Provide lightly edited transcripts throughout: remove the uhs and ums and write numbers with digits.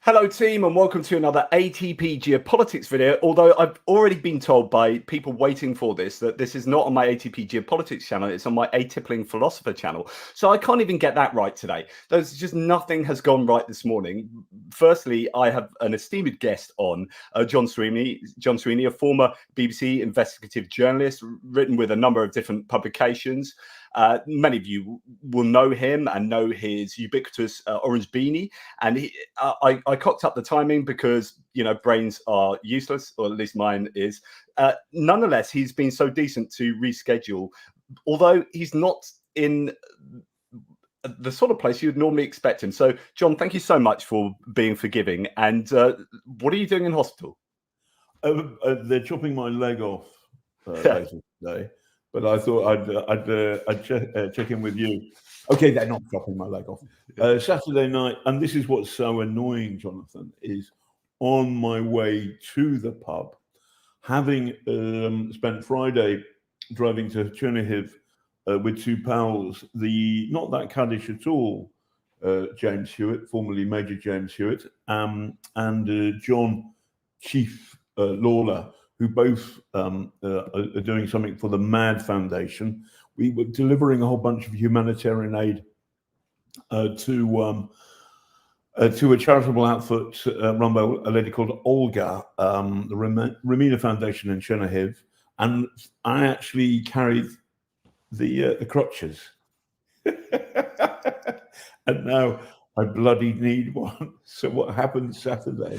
Hello team and welcome to another ATP Geopolitics video, although I've already been told by people waiting for this that this is not on my ATP Geopolitics channel, it's on my Atippling Philosopher channel. So I can't even get that right today. There's just nothing has gone right this morning. Firstly, I have an esteemed guest on, John Sweeney, a former BBC investigative journalist, written with a number of different publications. Many of you will know him and know his ubiquitous orange beanie. And I cocked up the timing because, you know, brains are useless, or at least mine is. Nonetheless, he's been so decent to reschedule, although he's not in the sort of place you'd normally expect him. So, John, thank you so much for being forgiving. And what are you doing in hospital? They're chopping my leg off later today. But I thought I'd check in with you. Okay, they're not chopping my leg off. Saturday night, and this is what's so annoying, Jonathan, is on my way to the pub, having spent Friday driving to Chernihiv with two pals, the not that caddish at all, James Hewitt, formerly Major James Hewitt, and John Chief Lawler, who both are doing something for the MAD Foundation. We were delivering a whole bunch of humanitarian aid to a charitable outfit run by a lady called Olga, the Ramina Foundation in Chernihiv, and I actually carried the crutches, and now I bloody need one. So what happened Saturday?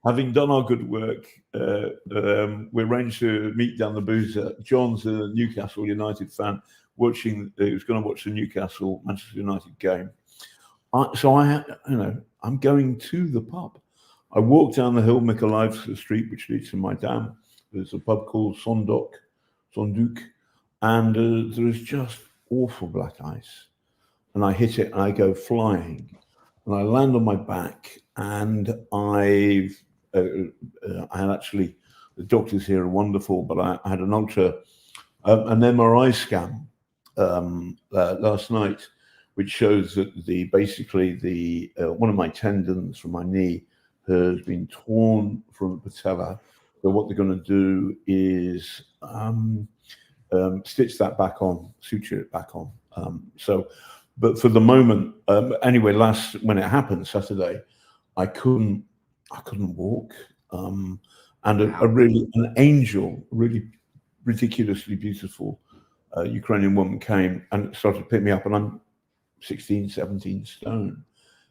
Having done our good work, we arranged to meet down the boozer. John's a Newcastle United fan, he was going to watch the Newcastle Manchester United game. I'm going to the pub. I walked down the hill, Mykolaievsk Street, which leads to my dam. There's a pub called Sonduk, and there is just awful black ice. And I hit it, and I go flying, and I land on my back, and I had actually, the doctors here are wonderful, but I had an an MRI scan last night, which shows that basically one of my tendons from my knee has been torn from the patella. So what they're going to do is stitch that back on, suture it back on. But for the moment, anyway, when it happened Saturday, I couldn't walk, and an angel, really ridiculously beautiful Ukrainian woman came and started to pick me up, and I'm 16, 17 stone,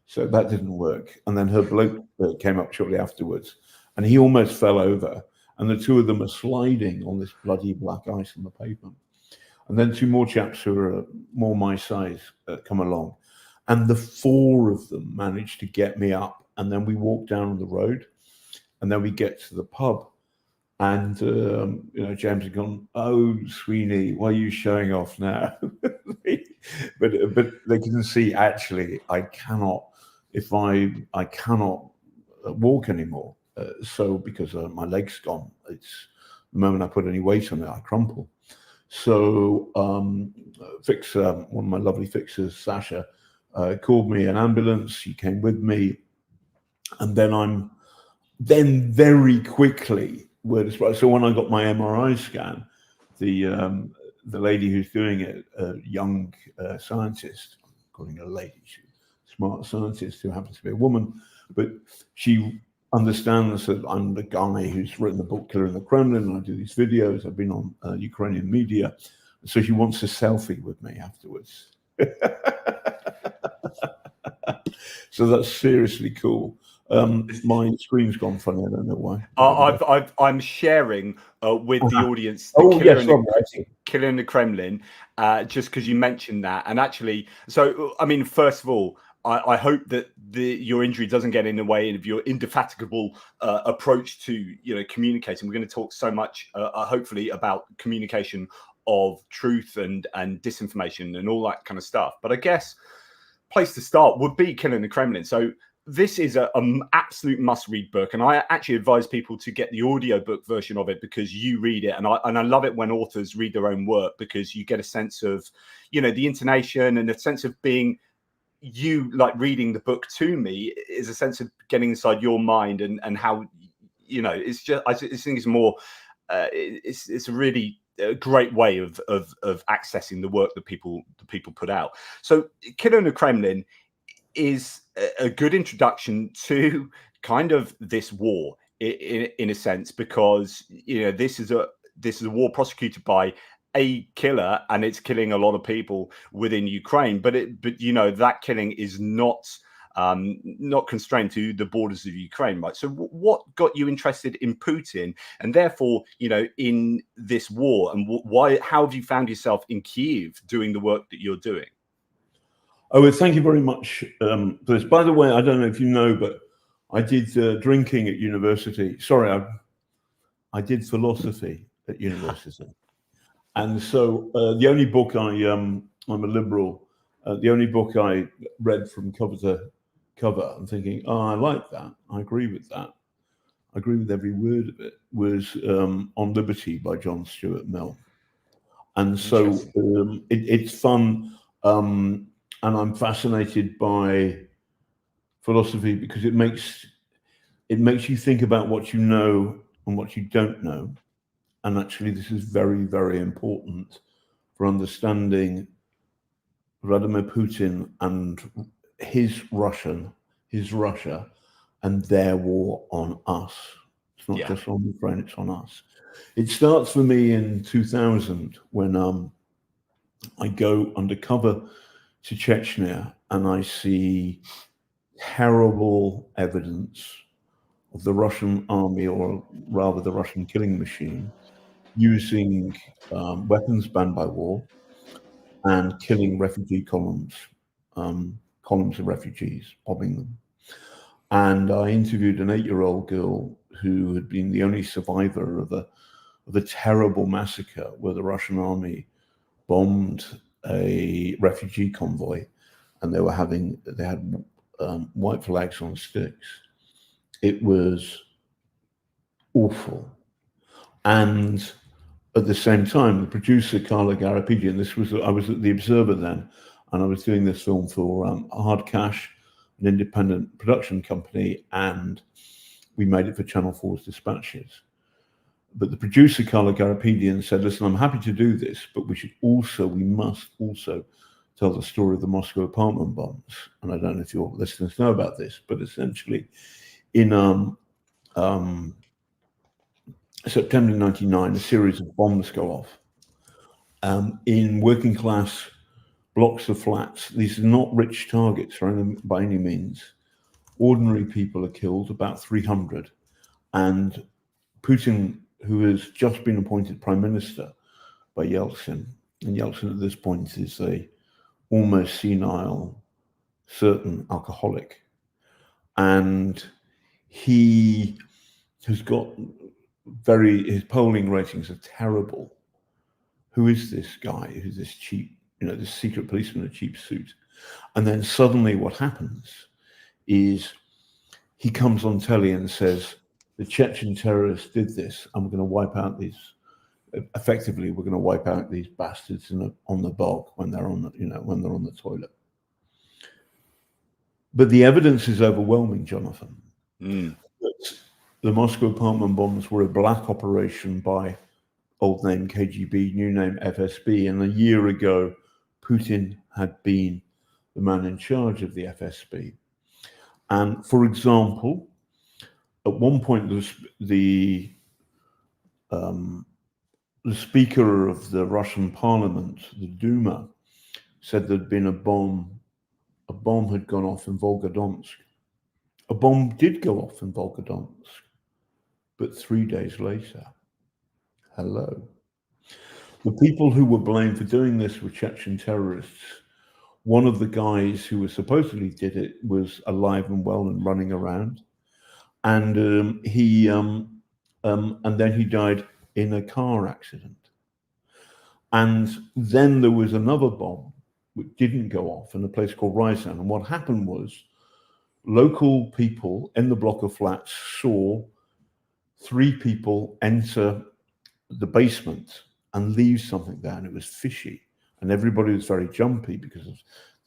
so that didn't work. And then her bloke came up shortly afterwards, and he almost fell over, and the two of them are sliding on this bloody black ice on the pavement. And then two more chaps who are more my size come along, and the four of them managed to get me up. And then we walk down the road, and then we get to the pub, and James had gone, "Oh, Sweeney, why are you showing off now?" but they can see actually I cannot walk anymore. So because my leg's gone, it's the moment I put any weight on it, I crumple. So one of my lovely fixers, Sasha, called me an ambulance. She came with me. And then very quickly, so when I got my MRI scan, the lady who's doing it, a young scientist, I'm calling her a lady, she's a smart scientist who happens to be a woman, but she understands that I'm the guy who's written the book Killer in the Kremlin, and I do these videos, I've been on Ukrainian media, so she wants a selfie with me afterwards. So that's seriously cool. My screen's gone funny. I don't know why. I'm sharing with the audience Killer in the Kremlin, just because you mentioned that. And actually, so I mean, first of all, I hope that your injury doesn't get in the way of your indefatigable approach to communicating. We're going to talk so much, hopefully, about communication of truth and disinformation and all that kind of stuff. But I guess place to start would be Killer in the Kremlin. So this is an absolute must-read book, and I actually advise people to get the audiobook version of it because you read it, and I love it when authors read their own work because you get a sense of, the intonation and a sense of being you like reading the book to me is a sense of getting inside your mind and how, you know, it's just, I just think it's more, it's a really great way of accessing the work that people put out. So Killer in the Kremlin is a good introduction to kind of this war in a sense, because, you know, this is a war prosecuted by a killer, and it's killing a lot of people within Ukraine, but you know, that killing is not constrained to the borders of Ukraine, right? So what got you interested in Putin, and therefore, you know, in this war, and why? How have you found yourself in Kyiv doing the work that you're doing? Oh, well, thank you very much for this. By the way, I don't know if you know, but I did drinking at university. Sorry, I did philosophy at university. And so the only book I'm a liberal, the only book I read from cover to cover, I'm thinking, oh, I like that. I agree with that. I agree with every word of it, was On Liberty by John Stuart Mill. And so it's fun. And I'm fascinated by philosophy because it makes you think about what you know and what you don't know. And actually, this is very, very important for understanding Vladimir Putin and his Russia, and their war on us. It's not just on Ukraine, it's on us. It starts for me in 2000 when I go undercover to Chechnya and I see terrible evidence of the Russian army, or rather the Russian killing machine, using weapons banned by war and killing refugee columns of refugees, bombing them. And I interviewed an 8-year-old girl who had been the only survivor of a terrible massacre where the Russian army bombed a refugee convoy, and they had white flags on sticks. It was awful. And at the same time, the producer, Carla Garapedian, I was at The Observer then, and I was doing this film for Hard Cash, an independent production company, and we made it for Channel 4's Dispatches. But the producer, Carla Garapedian, said, listen, I'm happy to do this, but we must also tell the story of the Moscow apartment bombs. And I don't know if your listeners know about this, but essentially in September 1999, a series of bombs go off in working class blocks of flats. These are not rich targets by any means. Ordinary people are killed, about 300. And Putin, who has just been appointed prime minister by Yeltsin, and Yeltsin at this point is a almost senile, certain alcoholic. And he has got his polling ratings are terrible. Who is this guy? Who's this cheap, this secret policeman in a cheap suit? And then suddenly what happens is he comes on telly and says, the Chechen terrorists did this, and we're going to wipe out these. Effectively, we're going to wipe out these bastards on the bog when they're on the toilet. But the evidence is overwhelming, Jonathan. That the Moscow apartment bombs were a black operation by old name KGB, new name FSB, and a year ago, Putin had been the man in charge of the FSB. And for example, at one point, the speaker of the Russian parliament, the Duma, said there'd been a bomb had gone off in Volgodonsk. A bomb did go off in Volgodonsk, but 3 days later, hello. The people who were blamed for doing this were Chechen terrorists. One of the guys who supposedly did it was alive and well and running around, and then he died in a car accident. And then there was another bomb which didn't go off in a place called Ryazan. And what happened was local people in the block of flats saw 3 people enter the basement and leave something there, and it was fishy. And everybody was very jumpy because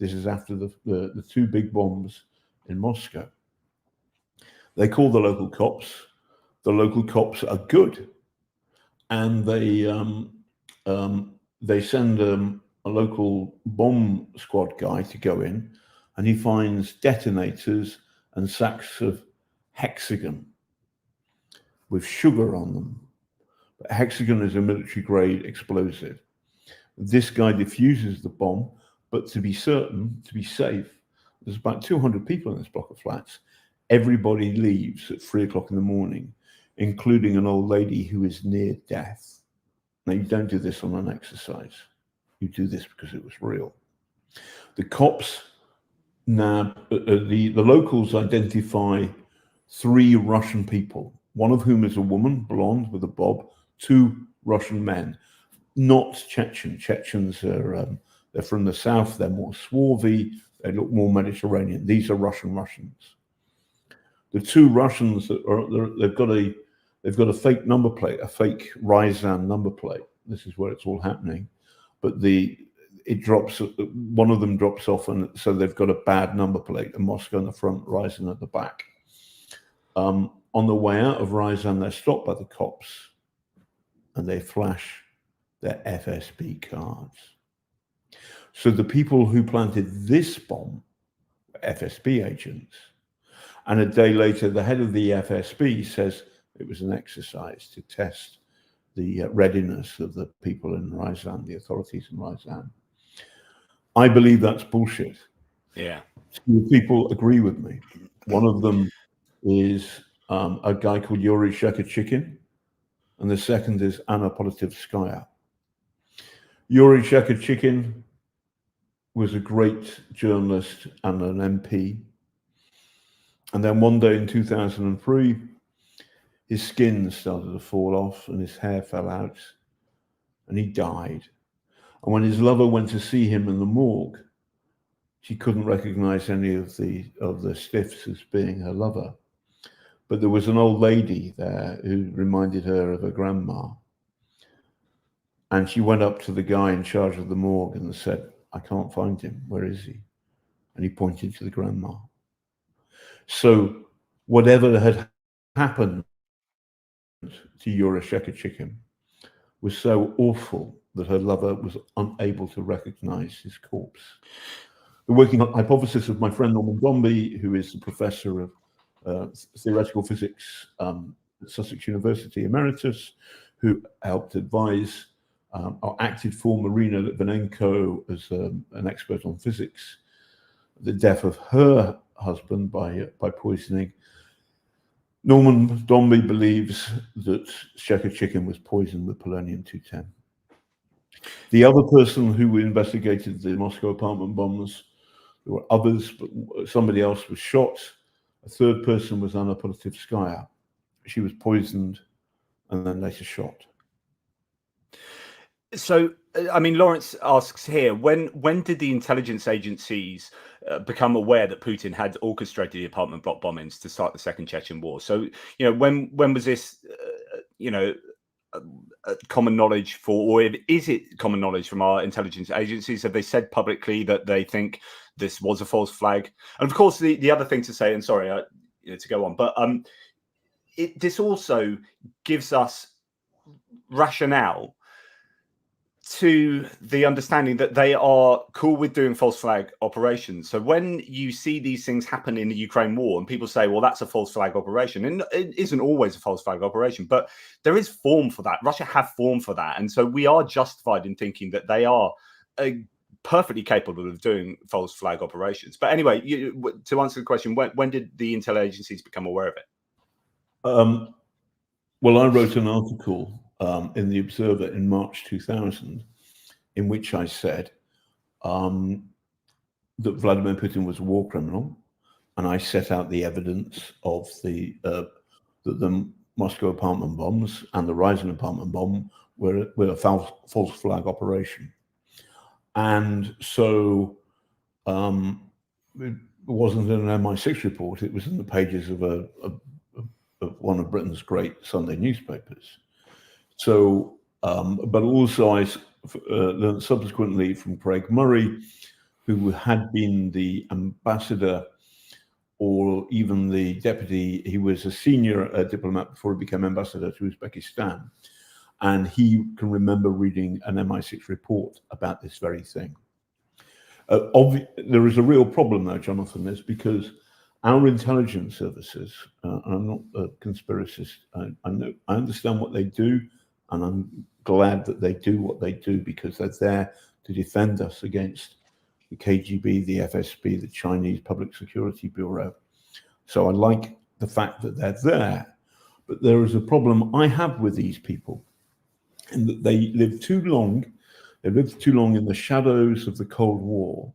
This is after the two big bombs in Moscow. They call the local cops. The local cops are good, and they send a local bomb squad guy to go in, and he finds detonators and sacks of hexagon with sugar on them. But hexagon is a military-grade explosive. This guy defuses the bomb, but to be certain, to be safe, there's about 200 people in this block of flats. Everybody leaves at 3 o'clock in the morning, including an old lady who is near death. Now, you don't do this on an exercise. You do this because it was real. The cops now, the locals identify 3 Russian people, one of whom is a woman, blonde with a bob, 2 Russian men, not Chechen. Chechens are, they're from the south, they're more swarthy, they look more Mediterranean. These are Russians. The 2 Russians that are, they've got a fake number plate, a fake Ryazan number plate. This is where it's all happening, but one of them drops off, and so they've got a bad number plate, a Moscow in the front, Ryazan at the back. On the way out of Ryazan, they're stopped by the cops, and they flash their FSB cards. So the people who planted this bomb were FSB agents. And a day later, the head of the FSB says it was an exercise to test the readiness of the people in Ryazan, the authorities in Ryazan. I believe that's bullshit. Yeah. Two people agree with me. One of them is a guy called Yuri Shekharchikin, and the second is Anna Politivskaya. Yuri Shekharchikin was a great journalist and an MP. And then one day in 2003, his skin started to fall off and his hair fell out, and he died. And when his lover went to see him in the morgue, she couldn't recognize any of the stiffs as being her lover. But there was an old lady there who reminded her of her grandma. And she went up to the guy in charge of the morgue and said, "I can't find him. Where is he?" And he pointed to the grandma. So whatever had happened to Yuri Shekharchikin was so awful that her lover was unable to recognize his corpse. The working hypothesis of my friend Norman Dombey, who is the professor of theoretical physics at Sussex University Emeritus, who helped advise or acted for Marina Litvinenko as an expert on physics, the death of her husband by poisoning. Norman Dombey believes that Shekharchikin was poisoned with polonium-210. The other person who investigated the Moscow apartment bombs, there were others, but somebody else was shot. A third person was Anna Politivskaya. She was poisoned and then later shot. So, I mean, Lawrence asks here, when did the intelligence agencies become aware that Putin had orchestrated the apartment block bombings to start the Second Chechen War? So, when was this, common knowledge for, or is it common knowledge from our intelligence agencies? Have they said publicly that they think this was a false flag? And of course, the other thing to say, and sorry, to go on, but this also gives us rationale to the understanding that they are cool with doing false flag operations. So when you see these things happen in the Ukraine war and people say, well, that's a false flag operation, and it isn't always a false flag operation, but there is form for that. Russia have form for that. And so we are justified in thinking that they are perfectly capable of doing false flag operations. But anyway, to answer the question, when did the intel agencies become aware of it? Well, I wrote an article in the Observer in March 2000, in which I said that Vladimir Putin was a war criminal, and I set out the evidence of that the Moscow apartment bombs and the Ryazan apartment bomb were a false flag operation. And so it wasn't in an MI6 report; it was in the pages of one of Britain's great Sunday newspapers. So, but also I learned subsequently from Craig Murray, who had been the ambassador or even the deputy. He was a senior diplomat before he became ambassador to Uzbekistan. And he can remember reading an MI6 report about this very thing. There is a real problem, though, Jonathan, is because our intelligence services, I'm not a conspiracist, I understand what they do, and I'm glad that they do what they do because they're there to defend us against the KGB, the FSB, the Chinese Public Security Bureau. So I like the fact that they're there. But there is a problem I have with these people, in that they live too long. They live too long in the shadows of the Cold War,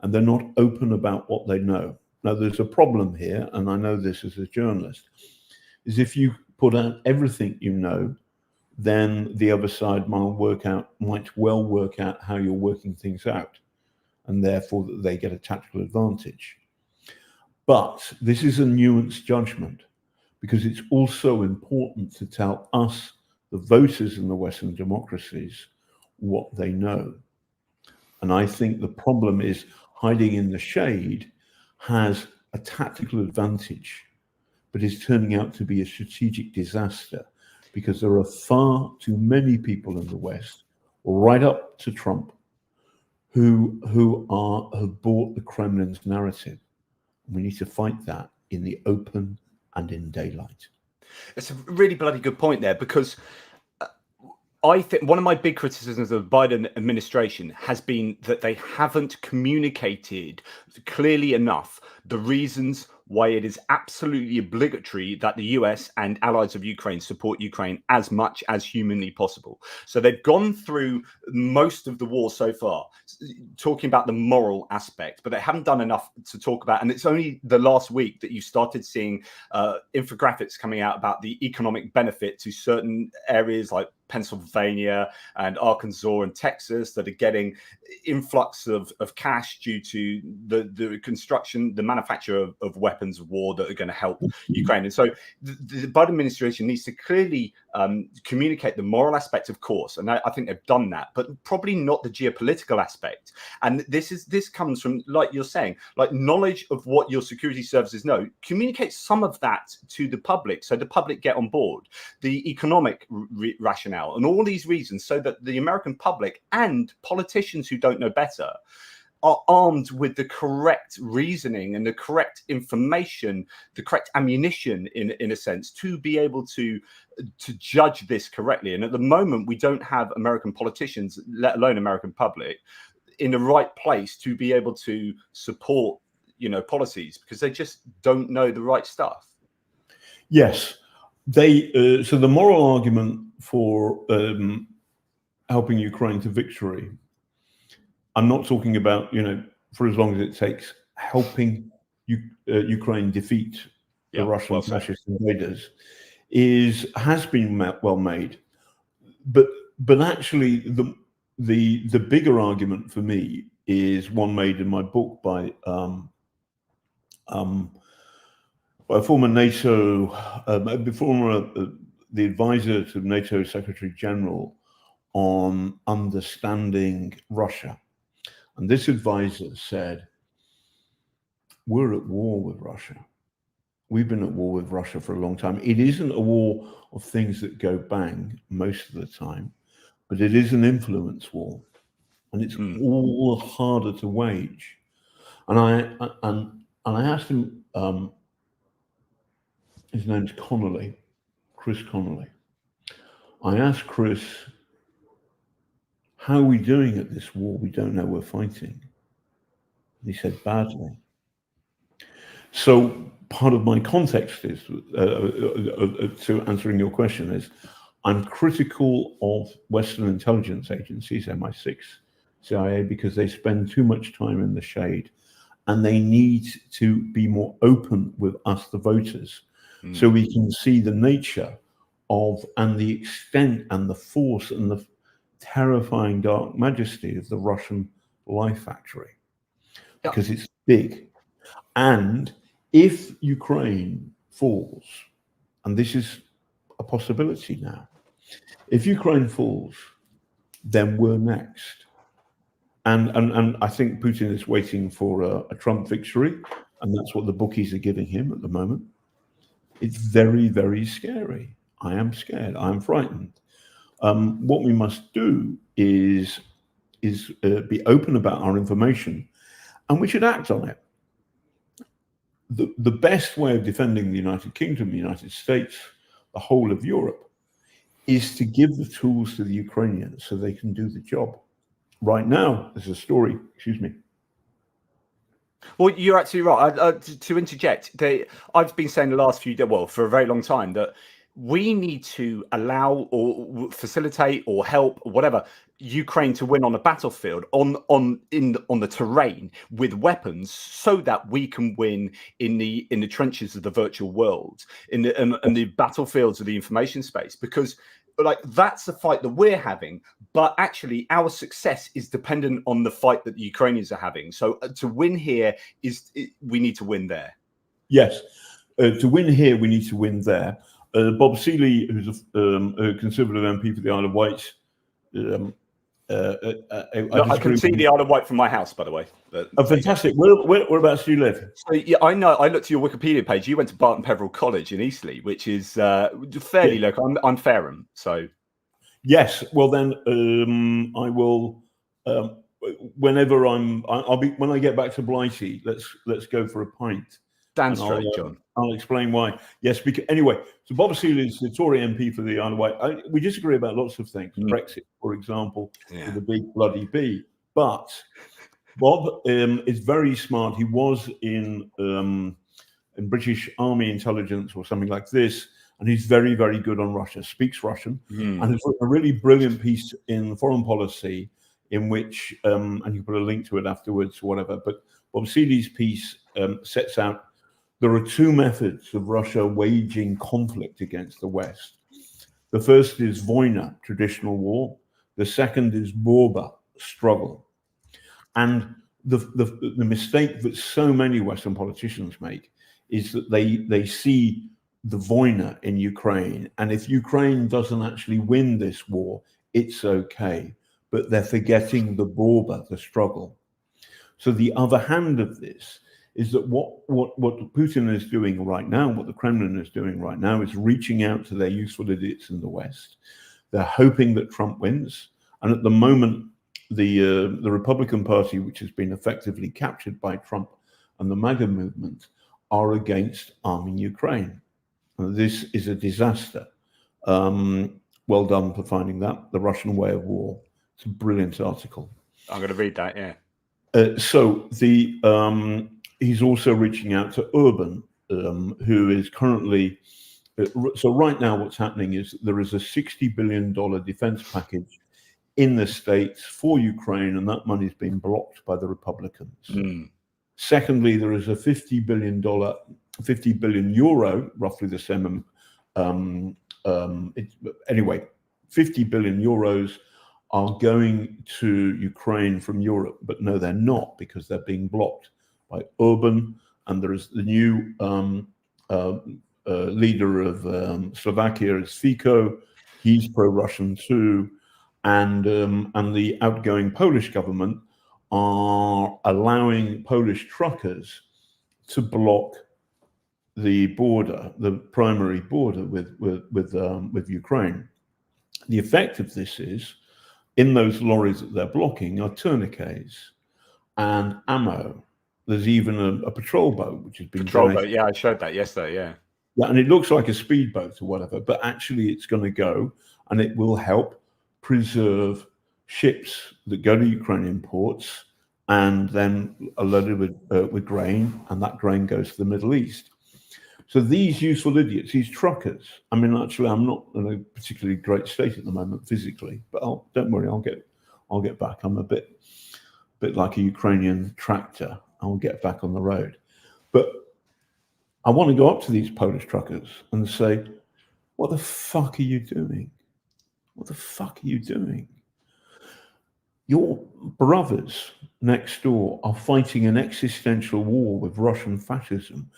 and they're not open about what they know. Now, there's a problem here, and I know this as a journalist, is if you put out everything you know, then the other side might well work out how you're working things out, and therefore that they get a tactical advantage. But this is a nuanced judgment, because it's also important to tell us, the voters in the Western democracies, what they know. And I think the problem is hiding in the shade has a tactical advantage, but is turning out to be a strategic disaster, because there are far too many people in the West, right up to Trump, who have bought the Kremlin's narrative. We need to fight that in the open and in daylight. It's a really bloody good point there, because I think one of my big criticisms of the Biden administration has been that they haven't communicated clearly enough the reasons why it is absolutely obligatory that the US and allies of Ukraine support Ukraine as much as humanly possible. So they've gone through most of the war so far, talking about the moral aspect, but they haven't done enough to talk about. And it's only the last week that you started seeing infographics coming out about the economic benefit to certain areas like Pennsylvania and Arkansas and Texas that are getting influx of cash due to the construction, the manufacture of weapons of war that are going to help Ukraine. And so the Biden administration needs to clearly communicate the moral aspect, of course, and I think they've done that, but probably not the geopolitical aspect. And this comes from, like you're saying, like knowledge of what your security services know. Communicate some of that to the public, so the public get on board. The economic rationale and all these reasons, so that the American public and politicians who don't know better are armed with the correct reasoning and the correct information, the correct ammunition, in a sense, to be able to judge this correctly. And at the moment, we don't have American politicians, let alone American public, in the right place to be able to support, policies, because they just don't know the right stuff. Yes, so the moral argument for helping Ukraine to victory, I'm not talking about, for as long as it takes, helping Ukraine defeat the Russian fascist invaders, has been well made. But actually, the bigger argument for me is one made in my book by a former NATO, the advisor to NATO Secretary General on understanding Russia. And this advisor said, we're at war with Russia. We've been at war with Russia for a long time. It isn't a war of things that go bang most of the time, but it is an influence war. And it's all harder to wage. And I asked him, his name's Chris Connolly. I asked Chris, how are we doing at this war we don't know we're fighting? And he said, badly. So part of my context is, to answering your question, is I'm critical of Western intelligence agencies, MI6, CIA, because they spend too much time in the shade, and they need to be more open with us, the voters, so we can see the nature of, and the extent and the force and the terrifying dark majesty of the Russian lie factory, because it's big. And if Ukraine falls, and this is a possibility now, if Ukraine falls, then we're next. And I think Putin is waiting for a Trump victory, and that's what the bookies are giving him at the moment. It's very, very scary. I am scared. I am frightened. What we must do is be open about our information, and we should act on it. The best way of defending the United Kingdom, the United States, the whole of Europe, is to give the tools to the Ukrainians so they can do the job. Right now, there's a story, excuse me. Well, you're absolutely right. To interject, I've been saying the last few days, well, for a very long time, that we need to allow or facilitate or help or whatever Ukraine to win on a battlefield on the terrain with weapons, so that we can win in the trenches of the virtual world, in the battlefields of the information space, because like that's the fight that we're having, but actually our success is dependent on the fight that the Ukrainians are having. So to win here we need to win there. Yes, to win here we need to win there. Bob Seeley, who's a Conservative MP for the Isle of Wight. I can see the Isle of Wight from my house, by the way. Oh, fantastic. Whereabouts do you live? So, yeah, I know. I looked at your Wikipedia page. You went to Barton Peveril College in Eastleigh, which is fairly local. I'm Fareham, so. Yes. Well, then I will. Whenever when I get back to Blighty, let's go for a pint. Stand straight, John. I'll explain why. Yes, because anyway, so Bob Seeley is the Tory MP for the Isle of Wight. We disagree about lots of things. Brexit, for example, with a big bloody B. But Bob is very smart. He was in British Army intelligence or something like this, and he's very, very good on Russia. Speaks Russian, and has written a really brilliant piece in Foreign Policy, in which, and you put a link to it afterwards or whatever. But Bob Seeley's piece sets out. There are two methods of Russia waging conflict against the West. The first is Vojna, traditional war. The second is Borba, struggle. And the mistake that so many Western politicians make is that they see the Vojna in Ukraine. And if Ukraine doesn't actually win this war, it's okay. But they're forgetting the Borba, the struggle. So the other hand of this is that what Putin is doing right now, what the Kremlin is doing right now, is reaching out to their useful idiots in the West. They're hoping that Trump wins. And at the moment, the Republican Party, which has been effectively captured by Trump and the MAGA movement, are against arming Ukraine. And this is a disaster. Well done for finding that, The Russian Way of War. It's a brilliant article. I'm going to read that, yeah. So he's also reaching out to Urban, who is currently. So right now, what's happening is there is a $60 billion defense package in the States for Ukraine, and that money is being blocked by the Republicans. Secondly, there is a $50 billion euro, roughly the same. Anyway, 50 billion euros are going to Ukraine from Europe, but no, they're not, because they're being blocked by Orban, and there is the new leader of Slovakia is Fico. He's pro-Russian too, and the outgoing Polish government are allowing Polish truckers to block the border, the primary border with Ukraine. The effect of this is, in those lorries that they're blocking are tourniquets and ammo. There's even a patrol boat which has been boat. Yeah, I showed that yesterday. Yeah, and it looks like a speedboat or whatever, but actually it's going to go, and it will help preserve ships that go to Ukrainian ports, and then are loaded with grain, and that grain goes to the Middle East. So these useful idiots, these truckers. I mean, actually, I'm not in a particularly great state at the moment physically, but don't worry, I'll get back. I'm a bit like a Ukrainian tractor. I'll get back on the road. But I want to go up to these Polish truckers and say, "What the fuck are you doing? What the fuck are you doing? Your brothers next door are fighting an existential war with Russian fascism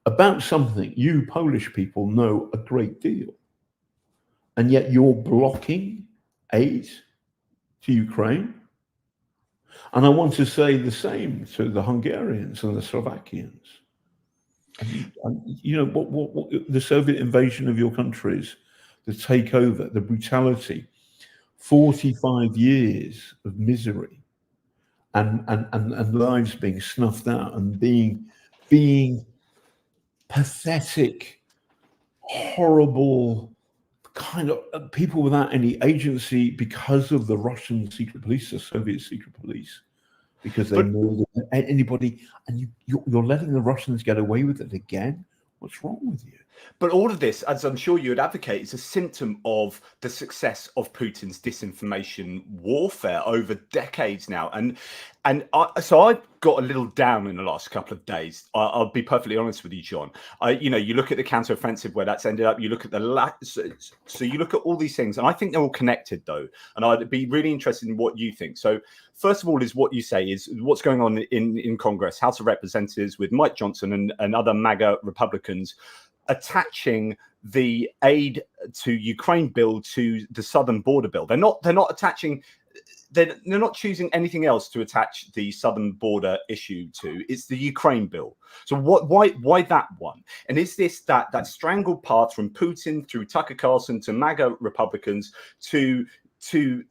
about something you Polish people know a great deal. And yet you're blocking aid to Ukraine." And I want to say the same to the Hungarians and the Slovakians. You know, what the Soviet invasion of your countries, the takeover, the brutality, 45 years of misery and lives being snuffed out and being pathetic, horrible kind of people without any agency because of the Russian secret police, the Soviet secret police, because they murdered anybody, and you're letting the Russians get away with it again. What's wrong with you? But all of this, as I'm sure you would advocate, is a symptom of the success of Putin's disinformation warfare over decades now. So I got a little down in the last couple of days. I'll be perfectly honest with you, John. You know, you look at the counteroffensive where that's ended up. You look at so you look at all these things, and I think they're all connected, though. And I'd be really interested in what you think. So first of all, is what you say is what's going on in Congress, House of Representatives, with Mike Johnson and other MAGA Republicans attaching the aid to Ukraine bill to the southern border bill. They're not attaching. They're not choosing anything else to attach the southern border issue to. It's the Ukraine bill. So why that one? And is this that strangled path from Putin through Tucker Carlson to MAGA Republicans to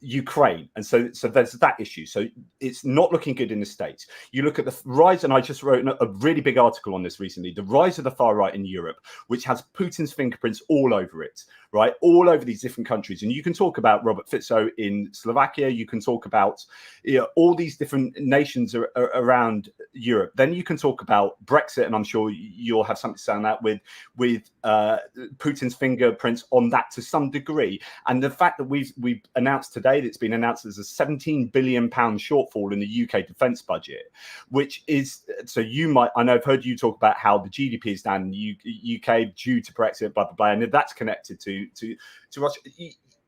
Ukraine? And so there's that issue. So it's not looking good in the States. You look at the rise, and I just wrote a really big article on this recently, the rise of the far right in Europe, which has Putin's fingerprints all over it, right? All over these different countries. And you can talk about Robert Fico in Slovakia. You can talk about all these different nations around Europe. Then you can talk about Brexit, and I'm sure you'll have something to say on that with Putin's fingerprints on that to some degree. And the fact that we've announced today that it's been announced as a £17 billion shortfall in the UK defence budget, which is, so you might, I know I've heard you talk about how the GDP is down in the UK due to Brexit, blah, blah, blah, and if that's connected to Russia,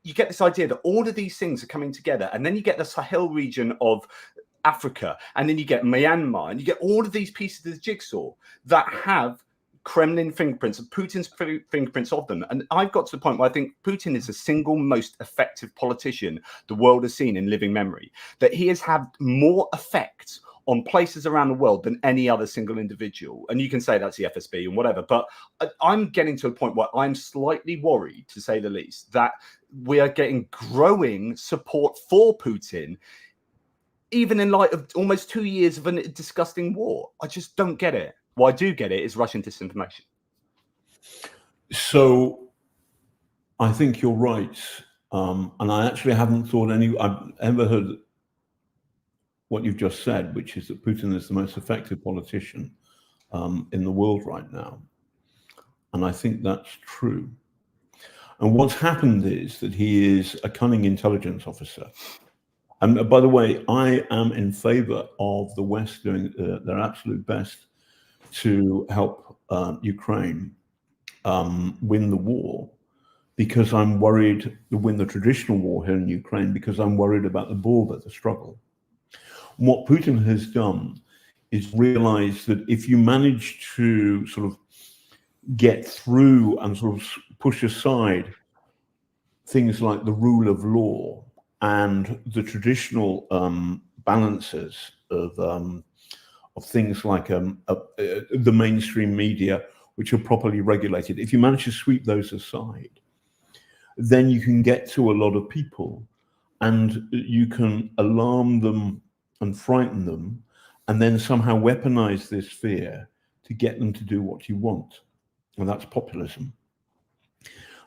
you get this idea that all of these things are coming together, and then you get the Sahel region of Africa, and then you get Myanmar, and you get all of these pieces of the jigsaw that have Kremlin fingerprints, Putin's fingerprints of them. And I've got to the point where I think Putin is the single most effective politician the world has seen in living memory, that he has had more effect on places around the world than any other single individual. And you can say that's the FSB and whatever, but I'm getting to a point where I'm slightly worried, to say the least, that we are getting growing support for Putin, even in light of almost 2 years of a disgusting war. I just don't get it. What I do get it is Russian disinformation. So I think you're right. And I actually haven't thought I've ever heard what you've just said, which is that Putin is the most effective politician in the world right now. And I think that's true. And what's happened is that he is a cunning intelligence officer. And by the way, I am in favor of the West doing their absolute best to help Ukraine win the war, because I'm worried to win the traditional war here in Ukraine, because I'm worried about the border, the struggle. And what Putin has done is realize that if you manage to sort of get through and sort of push aside things like the rule of law and the traditional balances of things like the mainstream media, which are properly regulated, if you manage to sweep those aside, then you can get to a lot of people and you can alarm them and frighten them, and then somehow weaponize this fear to get them to do what you want. And that's populism.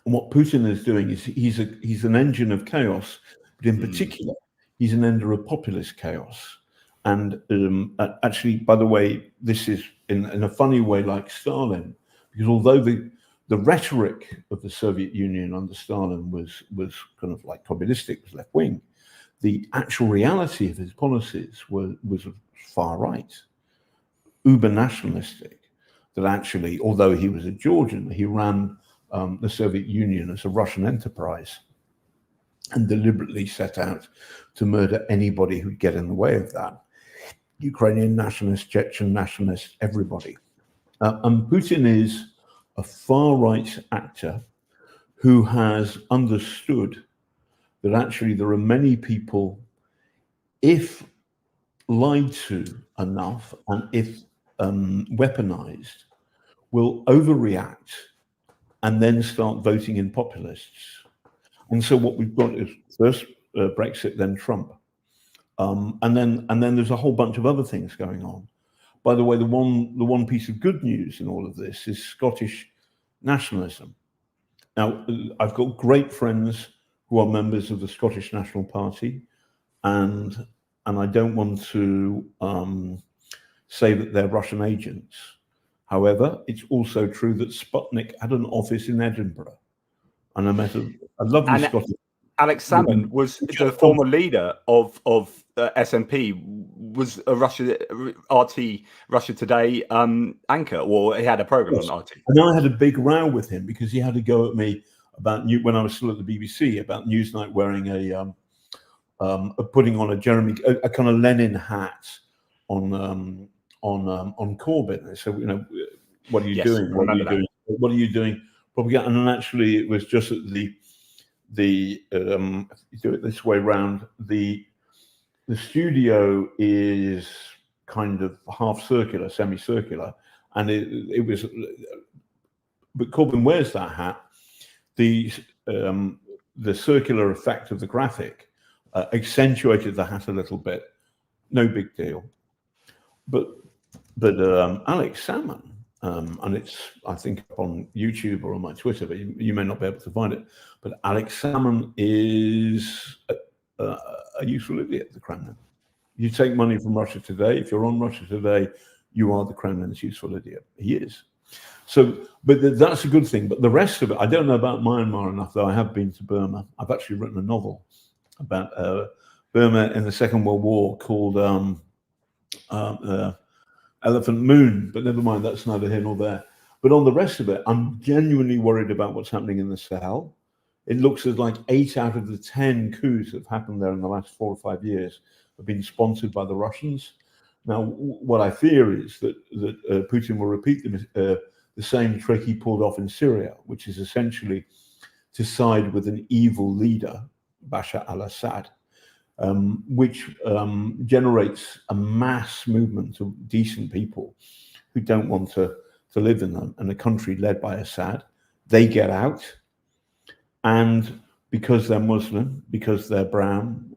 And what Putin is doing is he's an engine of chaos, but in particular, he's an engine of populist chaos. And actually, by the way, this is in a funny way like Stalin, because although the rhetoric of the Soviet Union under Stalin was kind of like communistic, was left wing, the actual reality of his policies was far right, uber nationalistic. That actually, although he was a Georgian, he ran the Soviet Union as a Russian enterprise and deliberately set out to murder anybody who'd get in the way of that. Ukrainian nationalists, Chechen nationalists, everybody. And Putin is a far-right actor who has understood that actually there are many people, if lied to enough and if weaponized, will overreact and then start voting in populists. And so what we've got is first Brexit, then Trump, and then there's a whole bunch of other things going on. By the way, the one piece of good news in all of this is Scottish nationalism. Now, I've got great friends who are members of the Scottish National Party, and I don't want to say that they're Russian agents. However, it's also true that Sputnik had an office in Edinburgh, and I met a lovely Scottish. Alex Salmond was the former leader of SNP, was a RT Russia Today anchor, or he had a program on RT. And I had a big row with him because he had to go at me about when I was still at the BBC about Newsnight wearing putting on a kind of Lenin hat on Corbyn. So what are you doing? What are you doing? What are you doing? Propaganda. And actually, it was just at the you do it this way round. The studio is kind of half circular, semicircular, and it was. But Corbyn wears that hat. The circular effect of the graphic accentuated the hat a little bit. No big deal. But Alex Salmond, and it's, I think, on YouTube or on my Twitter, but you may not be able to find it. But Alex Salmond is a useful idiot at the Kremlin. You take money from Russia Today. If you're on Russia Today, you are the Kremlin's useful idiot. He is. So, but that's a good thing. But the rest of it, I don't know about Myanmar enough, though I have been to Burma. I've actually written a novel about Burma in the Second World War called Elephant Moon, but never mind, that's neither here nor there. But on the rest of it, I'm genuinely worried about what's happening in the Sahel. It looks as like 8 out of the 10 coups that have happened there in the last 4 or 5 years have been sponsored by the Russians. Now, what I fear is that Putin will repeat the same trick he pulled off in Syria, which is essentially to side with an evil leader, Bashar al-Assad, which generates a mass movement of decent people who don't want to live in a country led by Assad. They get out, and because they're Muslim, because they're brown,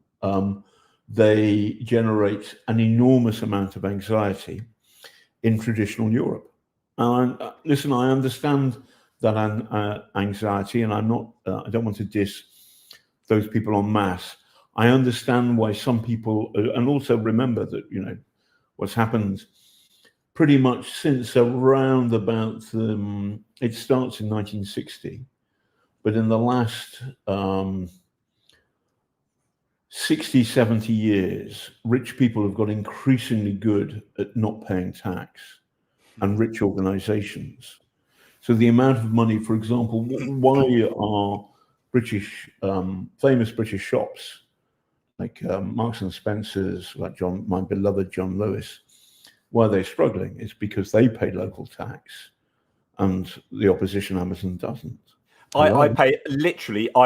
they generate an enormous amount of anxiety in traditional Europe. And listen, I understand that anxiety, and I don't want to diss those people en masse. I understand why some people, and also remember that, what's happened pretty much since around about, it starts in 1960, but in the last 60, 70 years, rich people have got increasingly good at not paying tax, and rich organizations. So the amount of money, for example, why are famous British shops, like Marks and Spencer's, like my beloved John Lewis, why they're struggling? It's because they pay local tax, and the opposition Amazon doesn't. I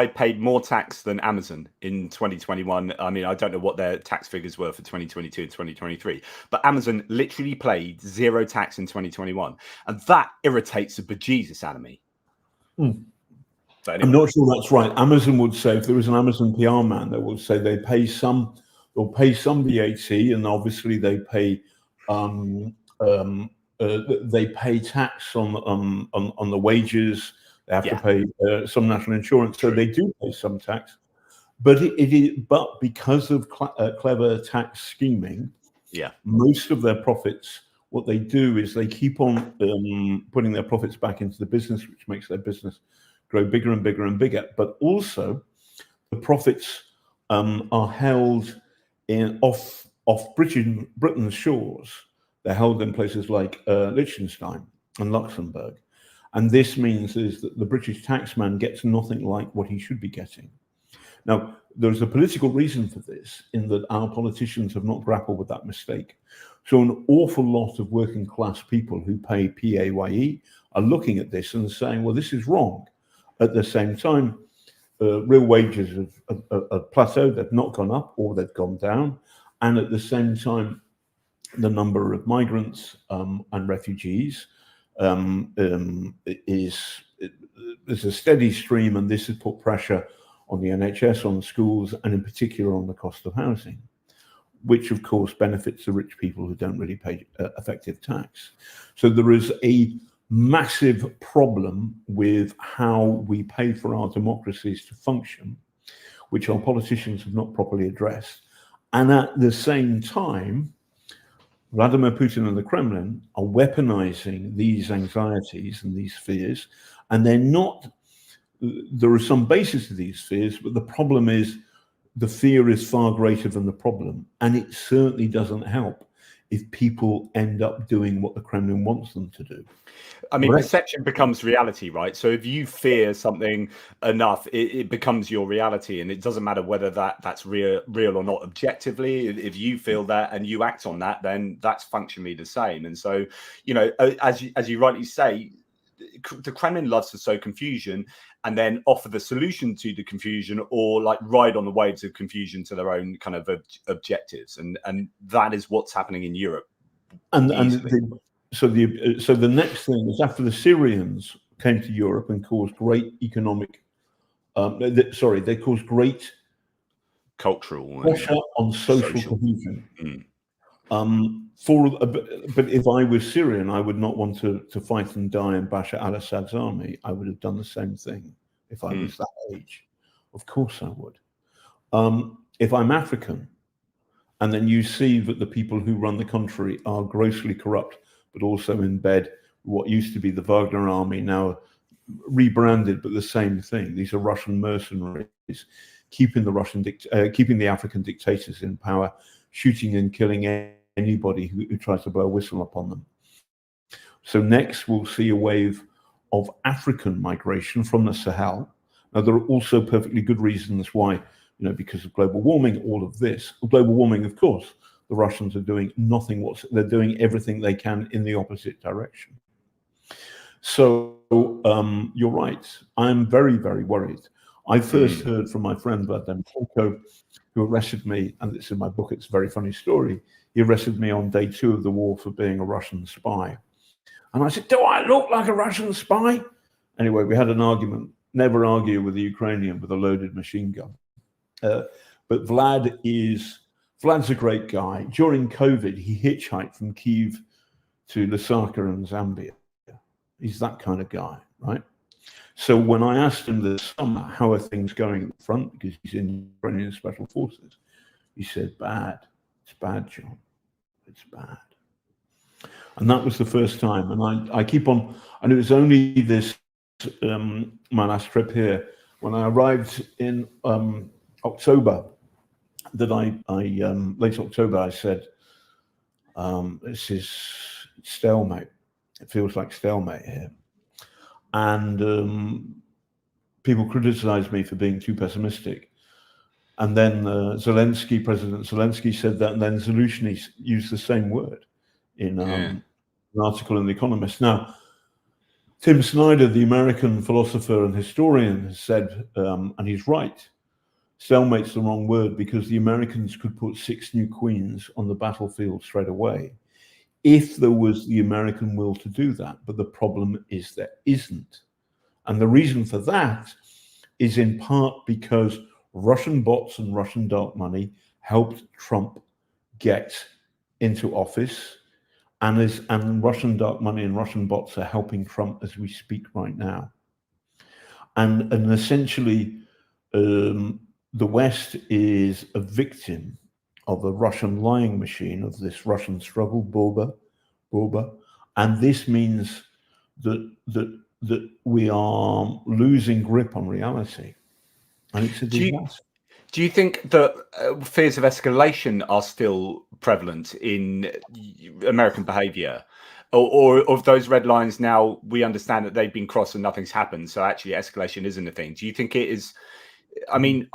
paid more tax than Amazon in 2021. I mean, I don't know what their tax figures were for 2022 and 2023, but Amazon literally paid 0 tax in 2021, and that irritates the bejesus out of me. So anyway. I'm not sure that's right. Amazon would say, if there was an Amazon PR man, they would say they'll pay some VAT, and obviously they pay tax on the wages. They have to pay some national insurance, so they do pay some tax. But but because of clever tax scheming, most of their profits, what they do is they keep on putting their profits back into the business, which makes their business grow bigger and bigger and bigger. But also, the profits are held off Britain's shores. They're held in places like Liechtenstein and Luxembourg. And this means is that the British taxman gets nothing like what he should be getting. Now, there's a political reason for this, in that our politicians have not grappled with that mistake. So an awful lot of working class people who pay PAYE are looking at this and saying, well, this is wrong. At the same time, real wages have plateaued, they've not gone up, or they've gone down. and at the same time, the number of migrants and refugees there's a steady stream, and this has put pressure on the NHS, on schools, and in particular on the cost of housing, which of course benefits the rich people who don't really pay effective tax. So there is a massive problem with how we pay for our democracies to function, which our politicians have not properly addressed. And at the same time, Vladimir Putin and the Kremlin are weaponizing these anxieties and these fears, and they're not, there are some basis to these fears, but the problem is the fear is far greater than the problem, and it certainly doesn't help if people end up doing what the Kremlin wants them to do. I mean, perception becomes reality, right? So if you fear something enough, it becomes your reality, and it doesn't matter whether that's real or not objectively. If you feel that and you act on that, then that's functionally the same. And so, you know, as you rightly say, the Kremlin loves to sow confusion and then offer the solution to the confusion, or like ride on the waves of confusion to their own kind of objectives, and that is what's happening in Europe. So the next thing is, after the Syrians came to Europe and caused great economic, they caused great cultural pressure on social cohesion. But if I was Syrian, I would not want to fight and die in Bashar al-Assad's army. I would have done the same thing if I was that age. Of course I would. If I'm African, and then you see that the people who run the country are grossly corrupt, but also in bed with what used to be the Wagner army, now rebranded, but the same thing. These are Russian mercenaries keeping the African dictators in power, shooting and killing anybody who tries to blow a whistle upon them. So next we'll see a wave of African migration from the Sahel. Now there are also perfectly good reasons why, you know, because of global warming, all of this. Global warming, of course, the Russians are doing nothing they're doing everything they can in the opposite direction. So you're right. I'm very, very worried. I first heard from my friend Vladimir Polko, who arrested me, and it's in my book, it's a very funny story. He arrested me on day 2 of the war for being a Russian spy. And I said, do I look like a Russian spy? Anyway, we had an argument. Never argue with a Ukrainian with a loaded machine gun. But Vlad's a great guy. During COVID, he hitchhiked from Kyiv to Lusaka and Zambia. He's that kind of guy, right? So when I asked him this summer, how are things going at the front, because he's in Ukrainian Special Forces, he said, bad. It's bad, John. It's bad. And that was the first time. And I keep on, and it was only this, my last trip here, when I arrived in October, that late October, I said, this is stalemate. It feels like stalemate here. And people criticized me for being too pessimistic. And then President Zelensky said that, and then Zelensky used the same word in an article in The Economist. Now, Tim Snyder, the American philosopher and historian, has said, and he's right, stalemate's the wrong word, because the Americans could put 6 new queens on the battlefield straight away if there was the American will to do that. But the problem is there isn't. And the reason for that is in part because Russian bots and Russian dark money helped Trump get into office, and Russian dark money and Russian bots are helping Trump as we speak right now. And essentially, the West is a victim of a Russian lying machine, of this Russian struggle, Boba, and this means that we are losing grip on reality, and it's a disaster. Do you think that fears of escalation are still prevalent in American behavior? Or of those red lines now, we understand that they've been crossed and nothing's happened, so actually escalation isn't a thing? Do you think it is? I mean,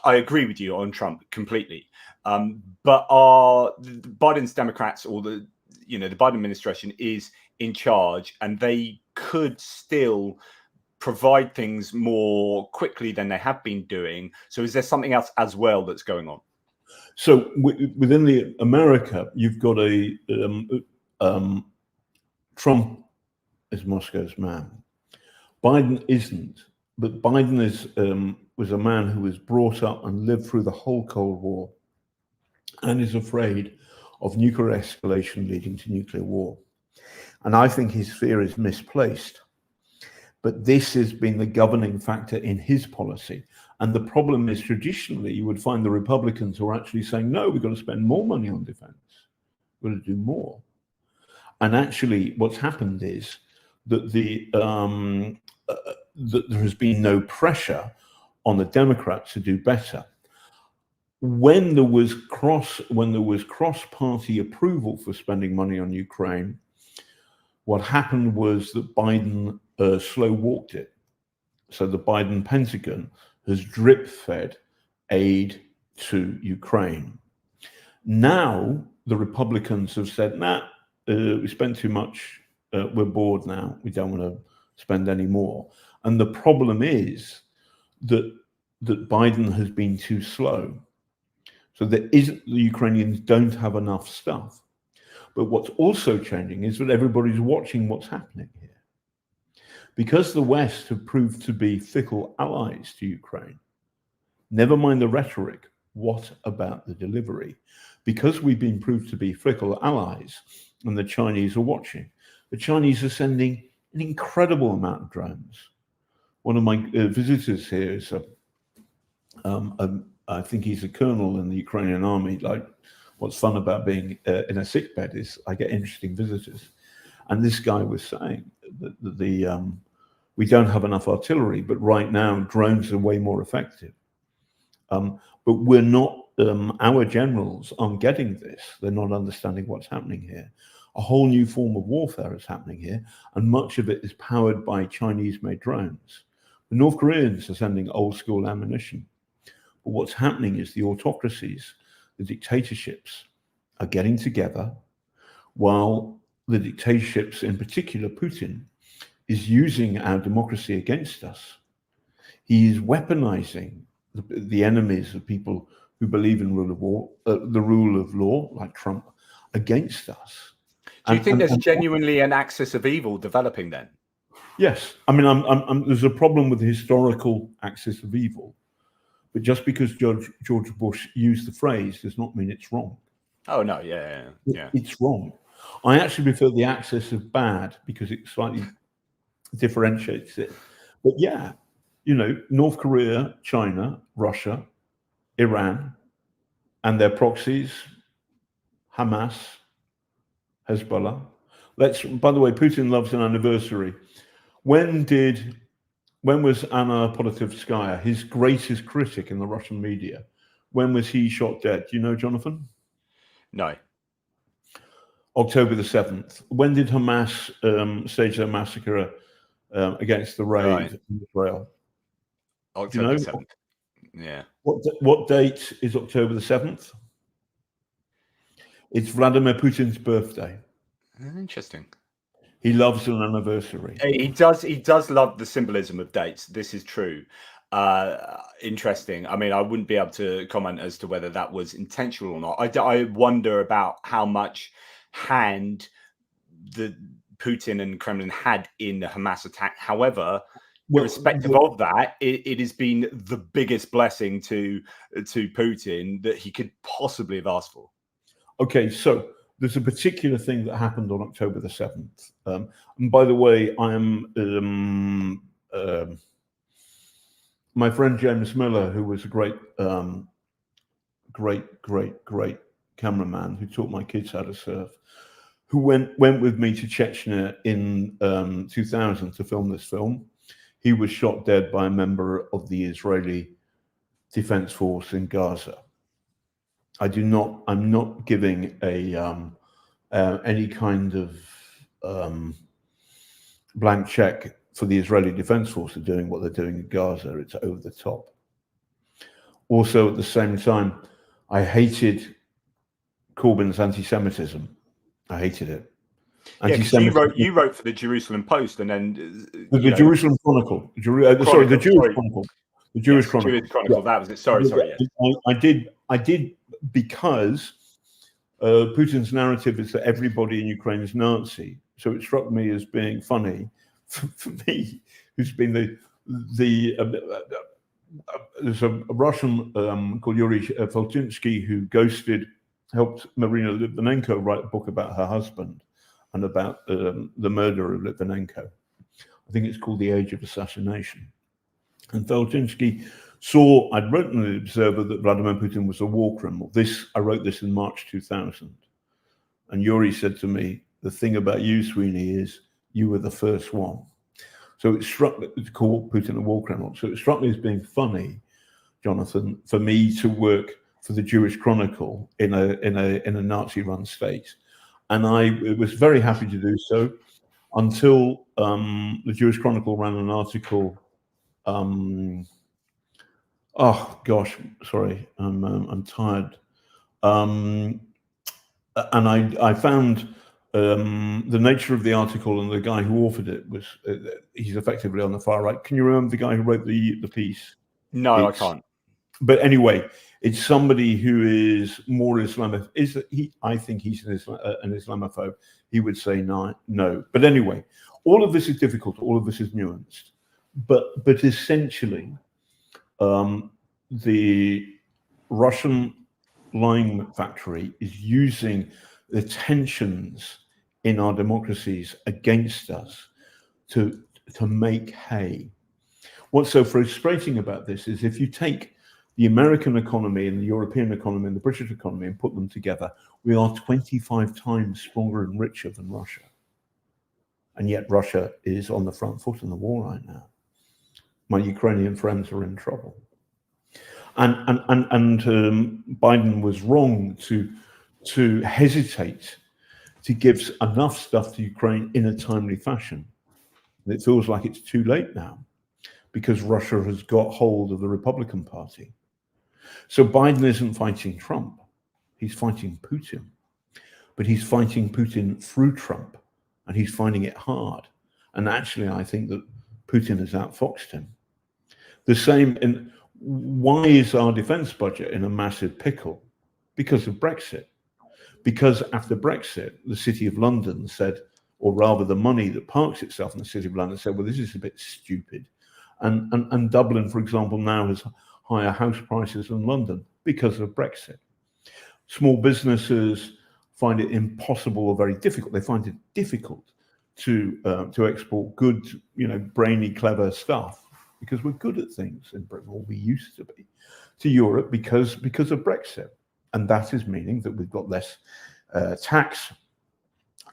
I agree with you on Trump completely, but are Biden's Democrats, or the Biden administration is in charge, and they could still provide things more quickly than they have been doing. So is there something else as well that's going on? So within the America, you've got a Trump is Moscow's man. Biden isn't, but Biden is was a man who was brought up and lived through the whole Cold War, and is afraid of nuclear escalation leading to nuclear war. And I think his fear is misplaced. But this has been the governing factor in his policy. And the problem is, traditionally, you would find the Republicans who are actually saying, no, we've got to spend more money on defense. We've got to do more. And actually, what's happened is that that there has been no pressure on the Democrats to do better. When there was cross-party approval for spending money on Ukraine, what happened was that Biden slow walked it. So the Biden Pentagon has drip-fed aid to Ukraine. Now the Republicans have said, nah, we spent too much. We're bored now. We don't want to spend any more. And the problem is that Biden has been too slow. So the Ukrainians don't have enough stuff. But what's also changing is that everybody's watching what's happening here. Because the West have proved to be fickle allies to Ukraine, never mind the rhetoric, what about the delivery? Because we've been proved to be fickle allies and the Chinese are watching, the Chinese are sending an incredible amount of drones. One of my visitors here is I think he's a colonel in the Ukrainian army. Like, what's fun about being in a sickbed is I get interesting visitors. And this guy was saying that we don't have enough artillery, but right now drones are way more effective. But we're not, our generals aren't getting this. They're not understanding what's happening here. A whole new form of warfare is happening here, and much of it is powered by Chinese-made drones. The North Koreans are sending old-school ammunition. But what's happening is the autocracies, the dictatorships, are getting together, while the dictatorships, in particular Putin, is using our democracy against us. He is weaponizing the enemies of people who believe in the rule of law, like Trump, against us. Do you think there's genuinely an axis of evil developing then? Yes. I mean, there's a problem with the historical axis of evil. But just because George Bush used the phrase does not mean it's wrong. Oh, no, yeah. It's wrong. I actually prefer the axis of bad because it slightly differentiates it. But yeah, you know, North Korea, China, Russia, Iran, and their proxies, Hamas, Hezbollah. By the way, Putin loves an anniversary. When was Anna Politkovskaya, his greatest critic in the Russian media, when was he shot dead? Do you know, Jonathan? No. October the 7th. When did Hamas stage their massacre against the raid in Israel? October the 7th. Yeah. What date is October the 7th? It's Vladimir Putin's birthday. Interesting. He loves an anniversary. He does love the symbolism of dates. This is true. Interesting. I mean, I wouldn't be able to comment as to whether that was intentional or not. I wonder about how much hand the Putin and Kremlin had in the Hamas attack. However, irrespective of that, it has been the biggest blessing to Putin that he could possibly have asked for. Okay, so there's a particular thing that happened on October the 7th. And by the way, I am my friend James Miller, who was a great cameraman who taught my kids how to surf, who went with me to Chechnya in 2000 to film this film. He was shot dead by a member of the Israeli Defense Force in Gaza. I'm not giving any kind of blank check for the Israeli Defense Force for doing what they're doing in Gaza. It's over the top. Also, at the same time, I hated Corbyn's anti-Semitism. I hated it. Yeah, because you wrote for the Jerusalem Post, and then the Jerusalem Chronicle. Sorry, the Jewish Chronicle. The Jewish Chronicle. Jewish Chronicle. Yeah. That was it. Sorry. Yeah. I did because Putin's narrative is that everybody in Ukraine is Nazi. So it struck me as being funny for me, who's been there's a Russian called Yuri Feltinsky who helped Marina Litvinenko write a book about her husband and about the murder of Litvinenko. I think it's called The Age of Assassination. And Feltinsky I'd written in the Observer that Vladimir Putin was a war criminal. I wrote this in March 2000. And Yuri said to me, the thing about you, Sweeney, is you were the first one. So it struck me to call Putin a war criminal. So it struck me as being funny, Jonathan, for me to work for the Jewish Chronicle in a Nazi-run state. And I was very happy to do so until the Jewish Chronicle ran an article. Oh gosh, sorry, I'm tired. And I found the nature of the article, and the guy who authored it was he's effectively on the far right. Can you remember the guy who wrote the piece? No, I can't. But anyway, it's somebody who is more Islamophobe. I think he's an Islamophobe. He would say no. But anyway, all of this is difficult. All of this is nuanced. But essentially, the Russian lying factory is using the tensions in our democracies against us to make hay. What's so frustrating about this is if you take the American economy and the European economy and the British economy and put them together, we are 25 times stronger and richer than Russia. And yet Russia is on the front foot in the war right now. My Ukrainian friends are in trouble. And Biden was wrong to hesitate to give enough stuff to Ukraine in a timely fashion. And it feels like it's too late now because Russia has got hold of the Republican Party. So Biden isn't fighting Trump, he's fighting Putin. But he's fighting Putin through Trump, and he's finding it hard. And actually, I think that Putin has outfoxed him. The same why is our defense budget in a massive pickle? Because of Brexit. Because after Brexit, the City of London said, or rather the money that parks itself in the City of London said, well, this is a bit stupid. And Dublin, for example, now has higher house prices than London because of Brexit. Small businesses find it impossible or very difficult. They find it difficult to export good, brainy, clever stuff because we're good at things in Britain, or we used to be, to Europe because of Brexit. And that is meaning that we've got less tax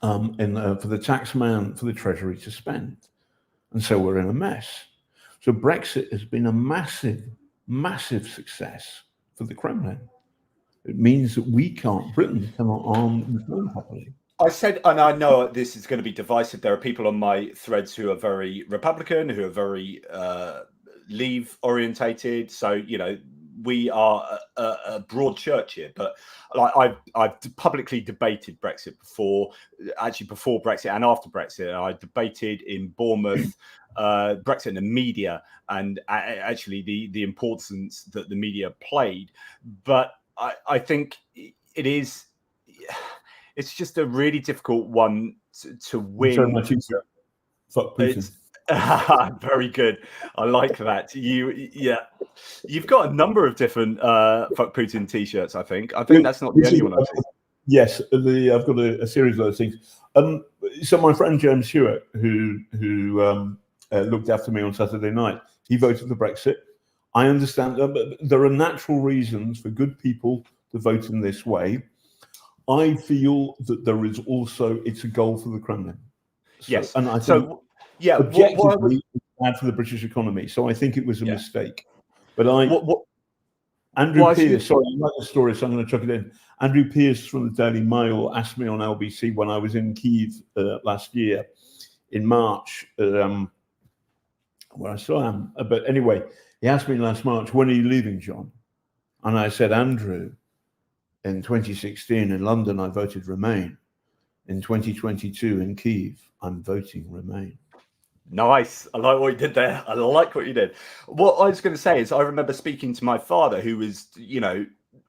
for the taxman, for the Treasury to spend. And so we're in a mess. So Brexit has been a massive, massive success for the Kremlin. It means that Britain cannot arm Ukraine properly. I said, and I know this is going to be divisive. There are people on my threads who are very Republican, who are very Leave orientated. So, we are a broad church here. But I've publicly debated Brexit before Brexit and after Brexit. I debated in Bournemouth Brexit in the media and actually the importance that the media played. But I think it's just a really difficult one to win. Fuck Putin. Very good. I like that. You've got a number of different fuck Putin t-shirts. I think that's not the only one I've seen. Yes, I've got a series of those things. So my friend James Hewitt, who looked after me on Saturday night, he voted for Brexit. I understand that, but there are natural reasons for good people to vote in this way. I feel that there is also, it's a goal for the Kremlin. Yes. And I think objectively it's bad for the British economy. So I think it was a mistake. But Andrew Pierce, sorry, I like the story, so I'm going to chuck it in. Andrew Pierce from the Daily Mail asked me on LBC when I was in Kyiv last year in March, where I still am. But anyway, he asked me last March, when are you leaving, John? And I said, Andrew, in 2016 in London, I voted Remain. In 2022 in Kyiv, I'm voting Remain. Nice. I like what you did there. I like what you did. What I was going to say is I remember speaking to my father, who was,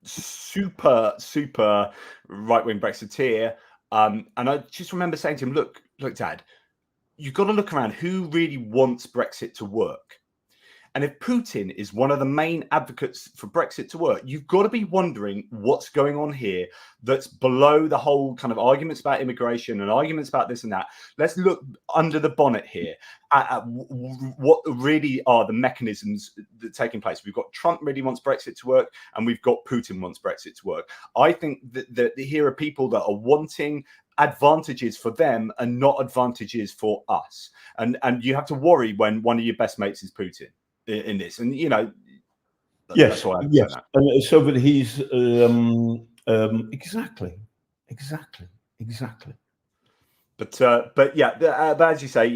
super right-wing Brexiteer. And I just remember saying to him, look, Dad, you've got to look around. Who really wants Brexit to work? And if Putin is one of the main advocates for Brexit to work, you've got to be wondering what's going on here that's below the whole kind of arguments about immigration and arguments about this and that. Let's look under the bonnet here at what really are the mechanisms that are taking place. We've got Trump really wants Brexit to work, and we've got Putin wants Brexit to work. I think that here are people that are wanting advantages for them and not advantages for us. And you have to worry when one of your best mates is Putin in this, and yes, that's why I yes. And so, but he's exactly. But yeah, but as you say,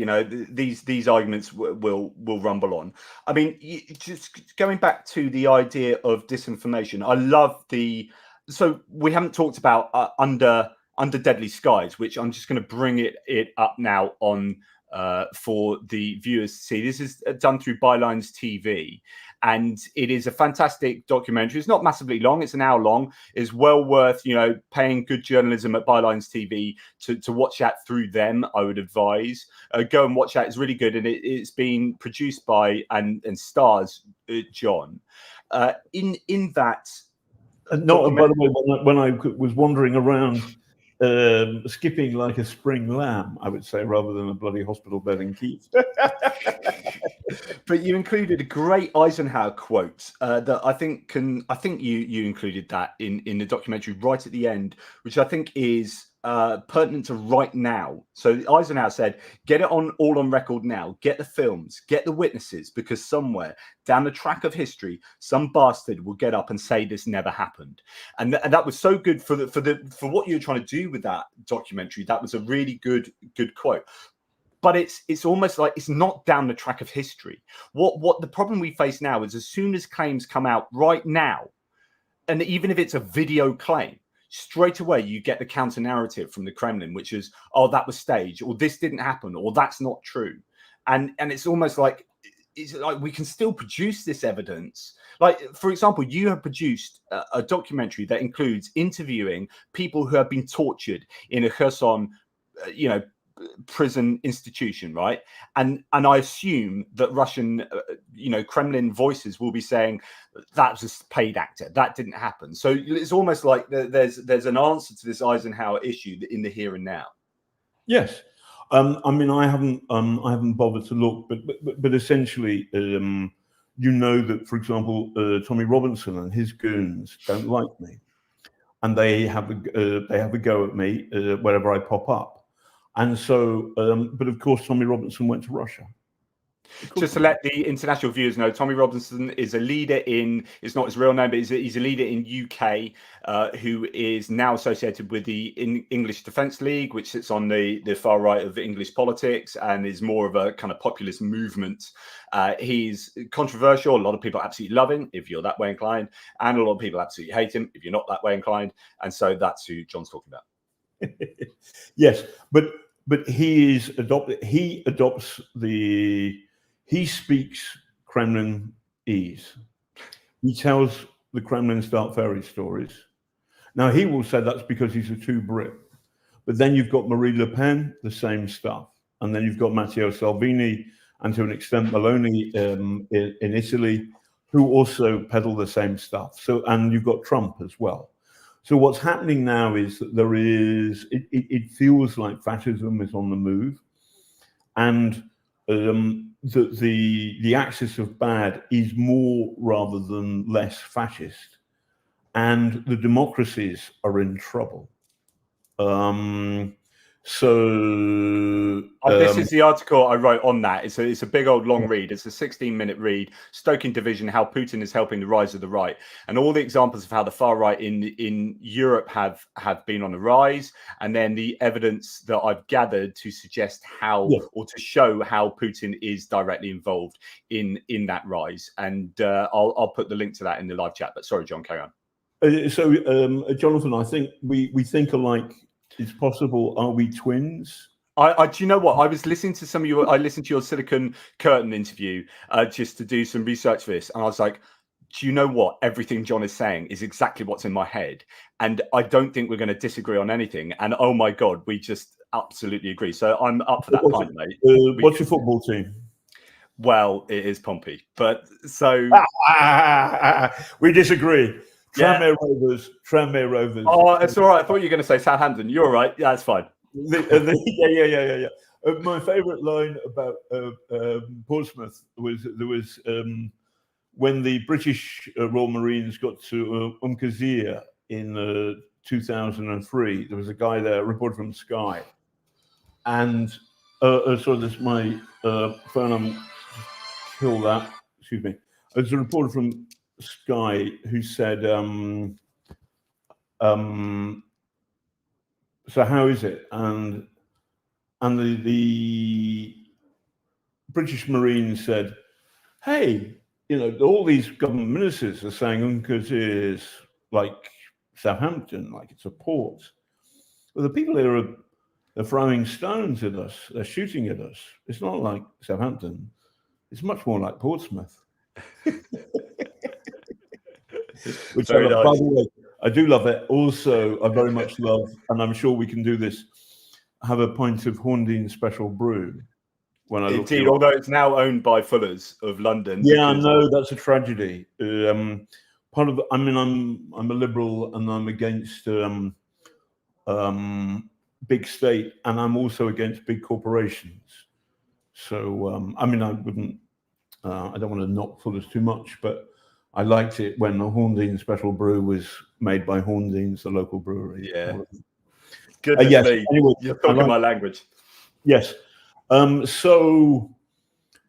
these arguments will rumble on. I mean, just going back to the idea of disinformation, I love so we haven't talked about under deadly skies, which I'm just going to bring it up now on for the viewers to see. This is done through Bylines TV, and it is a fantastic documentary. It's not massively long; it's an hour long. It's well worth paying good journalism at Bylines TV to watch that through them. I would advise go and watch that. It's really good, and it's been produced by and stars John. In that. No, by the way, when I was wandering around, skipping like a spring lamb, I would say, rather than a bloody hospital bed in Kyiv. But you included a great Eisenhower quote that I think you included that in the documentary right at the end, which I think is pertinent to right now. So Eisenhower said, get it all on record now, get the films, get the witnesses, because somewhere down the track of history, some bastard will get up and say this never happened. And that was so good for what you were trying to do with that documentary. That was a really good quote. But it's almost like it's not down the track of history. What the problem we face now is as soon as claims come out right now, and even if it's a video claim, straight away you get the counter narrative from the Kremlin, which is, oh, that was staged, or this didn't happen, or that's not true. And it's almost like we can still produce this evidence. Like, for example, you have produced a documentary that includes interviewing people who have been tortured in a Kherson, prison institution, right? And I assume that Russian, Kremlin voices will be saying that was a paid actor, that didn't happen. So it's almost like there's an answer to this Eisenhower issue in the here and now. Yes, I mean, I haven't bothered to look, but essentially, that, for example, Tommy Robinson and his goons don't like me, and they have a go at me wherever I pop up. And so, but of course, Tommy Robinson went to Russia. Just to let the international viewers know, Tommy Robinson is a leader it's not his real name, but he's a leader in UK who is now associated with the English Defence League, which sits on the far right of English politics and is more of a kind of populist movement. He's controversial. A lot of people absolutely love him if you're that way inclined, and a lot of people absolutely hate him if you're not that way inclined. And so that's who John's talking about. Yes, but he speaks Kremlinese. He tells the Kremlin start fairy stories. Now he will say that's because he's a true Brit. But then you've got Marie Le Pen, the same stuff, and then you've got Matteo Salvini, and to an extent Meloni in Italy, who also peddle the same stuff. So, and you've got Trump as well. So what's happening now is that it feels like fascism is on the move, and the axis of bad is more rather than less fascist, and the democracies are in trouble. This is the article I wrote on that. It's a big old long read. It's a 16-minute read, stoking division, how Putin is helping the rise of the right, and all the examples of how the far right in Europe have been on the rise, and then the evidence that I've gathered to suggest how or to show how Putin is directly involved in that rise. And I'll put the link to that in the live chat. But sorry, John, carry on. Jonathan, I think we think alike It's possible. Are we twins? Do you know what? I was listening to I listened to your Silicon Curtain interview just to do some research for this. And I was like, do you know what? Everything John is saying is exactly what's in my head. And I don't think we're going to disagree on anything. And oh my God, we just absolutely agree. So I'm up for that pint, mate. What's your football team? Well, it is Pompey. But so... we disagree. Tranmere Rovers. Oh, it's all right. I thought you were going to say Southampton. You're all right. Yeah, that's fine. Yeah. My favourite line about Portsmouth was when the British Royal Marines got to Umkazia in 2003. There was a guy there, a reporter from Sky, and so this my phone. Kill that. Excuse me. There's a reporter from Sky who said, so how is it? And the British Marines said, hey, all these government ministers are saying Uncas is like Southampton, like it's a port. Well, the people here are throwing stones at us. They're shooting at us. It's not like Southampton. It's much more like Portsmouth. Which Very nice. By the way, I do love it. Also, I very much love, and I'm sure we can do this, have a pint of Horndean Special Brew. When I Indeed, although it's now owned by Fuller's of London. Yeah, I know, that's a tragedy. I'm a liberal and I'm against big state, and I'm also against big corporations. So, I wouldn't, I don't want to knock Fuller's too much, but I liked it when the Horndean Special Brew was made by Horndean's, the local brewery. Yeah. Goodness yes. me. Anyway, you're talking my language. Yes. But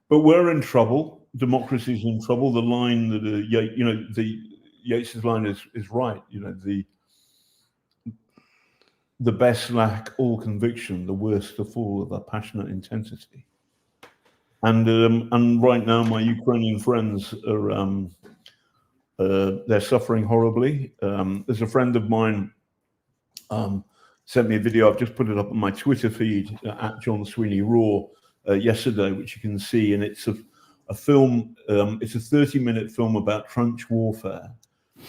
we're in trouble. Democracy's in trouble. The line that, the Yeats's line is right. The best lack all conviction, the worst to fall of a passionate intensity. And right now, my Ukrainian friends are they're suffering horribly. There's a friend of mine sent me a video. I've just put it up on my Twitter feed at John Sweeney Raw yesterday, which you can see, and it's a film. It's a 30-minute film about trench warfare,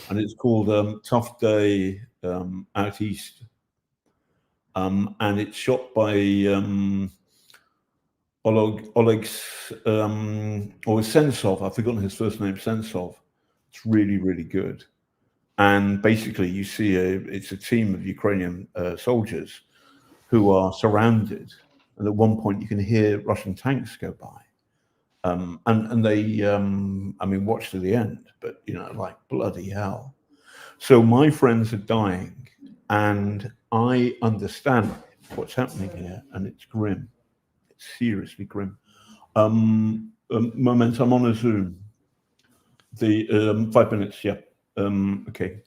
and it's called Tough Day Out East. And it's shot by Oleg or Sentsov. I've forgotten his first name, Sentsov. It's really, really good. And basically, you see it's a team of Ukrainian soldiers who are surrounded, and at one point you can hear Russian tanks go by, and they, watch to the end. But like bloody hell. So my friends are dying, and I understand what's happening here, and it's grim. It's seriously grim. Moment, I'm on a Zoom. The 5 minutes, yeah. Okay.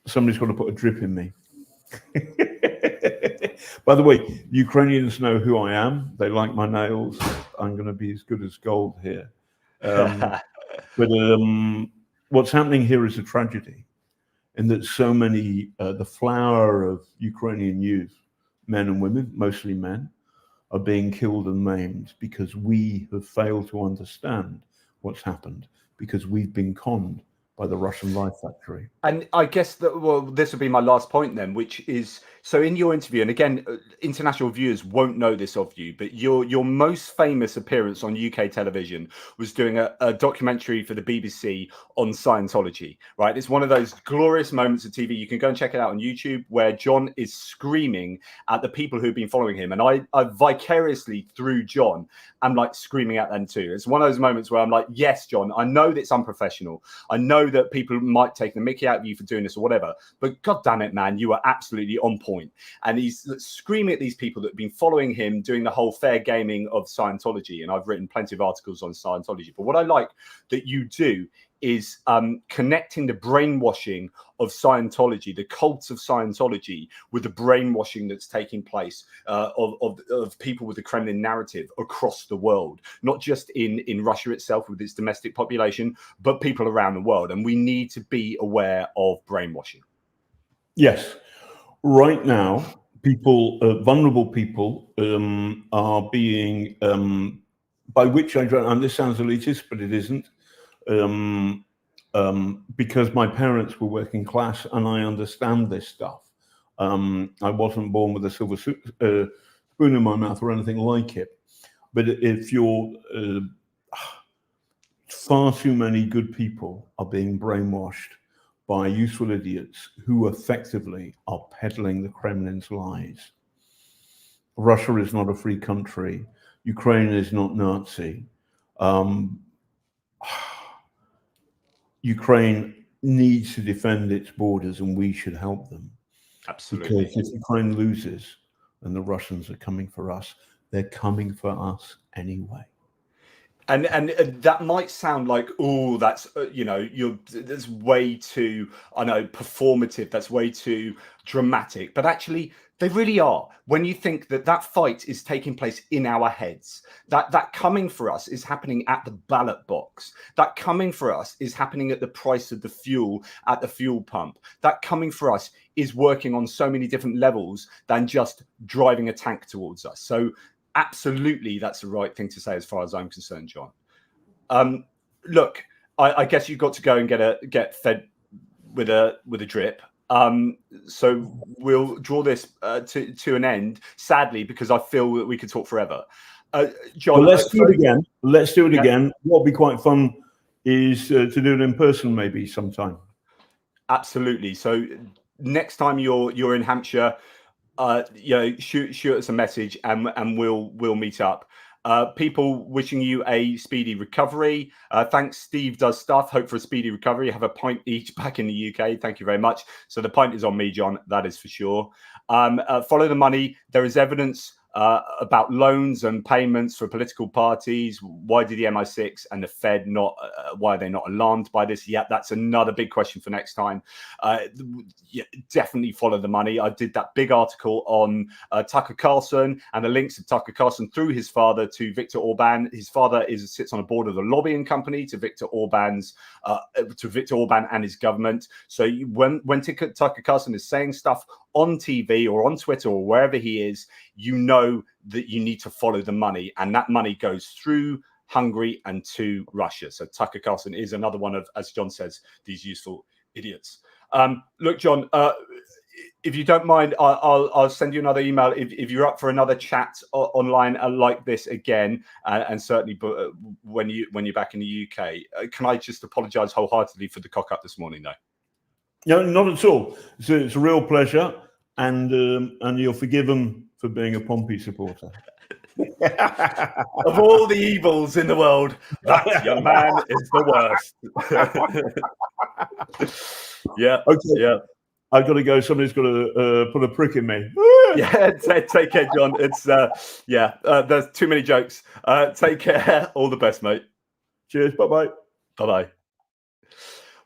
Somebody's got to put a drip in me. By the way, Ukrainians know who I am. They like my nails. I'm going to be as good as gold here. But what's happening here is a tragedy, in that so many, the flower of Ukrainian youth, men and women, mostly men, are being killed and maimed because we have failed to understand what's happened, because we've been conned by the Russian Life Factory. And I guess that, this will be my last point then, which is, so in your interview, and again, international viewers won't know this of you, but your most famous appearance on UK television was doing a documentary for the BBC on Scientology, right? It's one of those glorious moments of TV. You can go and check it out on YouTube, where John is screaming at the people who've been following him. And I vicariously, through John, I'm like screaming at them too. It's one of those moments where I'm like, yes, John, I know that's unprofessional. I know that people might take the mickey out of you for doing this or whatever, but God damn it, man, you are absolutely on point. And he's screaming at these people that have been following him, doing the whole fair gaming of Scientology. And I've written plenty of articles on Scientology. But what I like that you do is connecting the brainwashing of Scientology, the cults of Scientology, with the brainwashing that's taking place of people with the Kremlin narrative across the world, not just in Russia itself with its domestic population, but people around the world. And we need to be aware of brainwashing. Yes. Right now, people, vulnerable people, are being, by which I don't, and this sounds elitist, but it isn't, because my parents were working class and I understand this stuff. I wasn't born with a silver spoon in my mouth or anything like it. But if you're, far too many good people are being brainwashed by useful idiots who effectively are peddling the Kremlin's lies. Russia is not a free country. Ukraine is not Nazi. Ukraine needs to defend its borders, and we should help them. Absolutely. Because if Ukraine loses and the Russians are coming for us, they're coming for us anyway. And that might sound like, oh, that's that's way too, I know, performative. That's way too dramatic. But actually, they really are. When you think that that fight is taking place in our heads, that coming for us is happening at the ballot box. That coming for us is happening at the price of the fuel at the fuel pump. That coming for us is working on so many different levels than just driving a tank towards us. So absolutely, that's the right thing to say as far as I'm concerned, John. Look, I guess you've got to go and get fed with a drip. So we'll draw this to an end, sadly, because I feel that we could talk forever. John, well, let's do it again. Let's do it again. What'll be quite fun is to do it in person, maybe sometime. Absolutely. So next time you're in Hampshire, shoot us a message and we'll meet up. People wishing you a speedy recovery. Thanks, Steve does stuff. Hope for a speedy recovery. Have a pint each back in the UK. Thank you very much. So the pint is on me, John. That is for sure. Follow the money. There is evidence about loans and payments for political parties. Why did the MI6 and the Fed not? Why are they not alarmed by this? Yeah, that's another big question for next time. Definitely follow the money. I did that big article on Tucker Carlson and the links of Tucker Carlson through his father to Viktor Orban. His father sits on a board of the lobbying company to Viktor Orban and his government. So when Tucker Carlson is saying stuff on TV or on Twitter or wherever he is, you know that you need to follow the money, and that money goes through Hungary and to Russia. So Tucker Carlson is another one of, as John says, these useful idiots. Look, John, if you don't mind, I'll send you another email if you're up for another chat online like this again, and certainly when you're back in the UK. Can I just apologise wholeheartedly for the cock up this morning, though? No, not at all. It's a real pleasure, and you're forgiven for being a Pompey supporter. Of all the evils in the world, that young man is the worst. Yeah. Okay. Yeah. I've got to go. Somebody's got to put a prick in me. Yeah. Take care, John. It's there's too many jokes. Take care. All the best, mate. Cheers. Bye-bye. Bye-bye.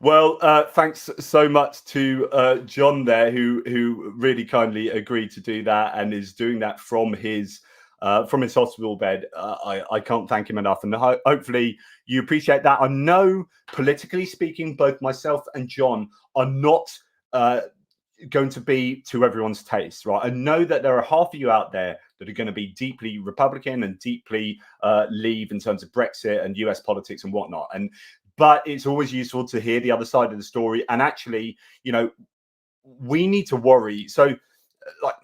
Well, thanks so much to John there, who really kindly agreed to do that and is doing that from his hospital bed. I can't thank him enough, and hopefully you appreciate that. I know, politically speaking, both myself and John are not going to be to everyone's taste, right? I know that there are half of you out there that are going to be deeply Republican and deeply leave in terms of Brexit and US politics and whatnot, but it's always useful to hear the other side of the story. And actually, we need to worry. So, like,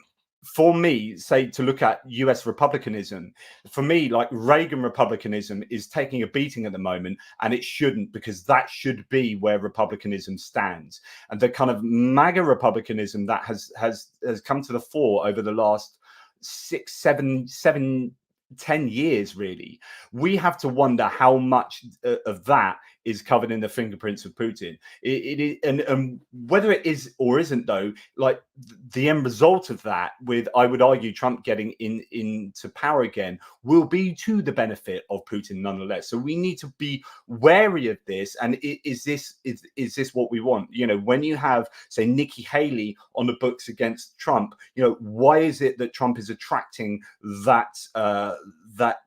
for me, say, to look at US republicanism, for me, like, Reagan republicanism is taking a beating at the moment, and it shouldn't, because that should be where republicanism stands. And the kind of MAGA republicanism that has come to the fore over the last 6, 7, 10 years, really, we have to wonder how much of that is covered in the fingerprints of Putin. And whether it is or isn't, though, like, the end result of that, with, I would argue, Trump getting into power again, will be to the benefit of Putin nonetheless. So we need to be wary of this. And is this what we want? When you have, say, Nikki Haley on the books against Trump, why is it that Trump is attracting that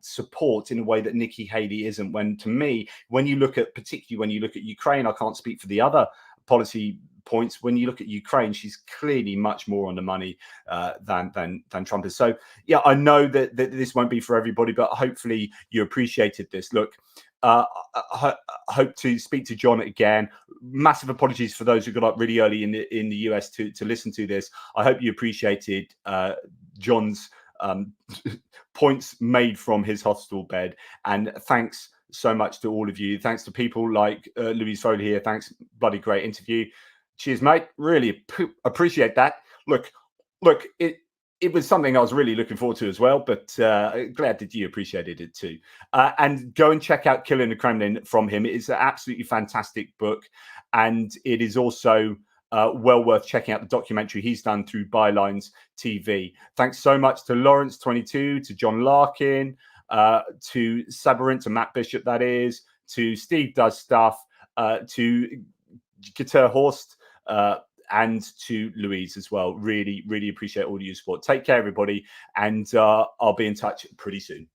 support in a way that Nikki Haley isn't? When, to me, particularly when you look at Ukraine, I can't speak for the other policy points. When you look at Ukraine, she's clearly much more on the money than Trump is. So yeah, I know that this won't be for everybody, but hopefully you appreciated this. Look, I hope to speak to John again. Massive apologies for those who got up really early in the US to listen to this. I hope you appreciated John's points made from his hospital bed, and thanks so much to all of you. Thanks to people like Louise Foley here. Thanks, bloody great interview. Cheers, mate. Really appreciate that. Look, it was something I was really looking forward to as well, but glad that you appreciated it too. And go and check out Killing the Kremlin from him. It is an absolutely fantastic book, and it is also well worth checking out the documentary he's done through Bylines TV. Thanks so much to Lawrence22, to John Larkin, to Sabarint, to Matt Bishop, that is, to Steve Does Stuff, to Gitter Horst, and to Louise as well. Really, really appreciate all your support. Take care, everybody, and I'll be in touch pretty soon.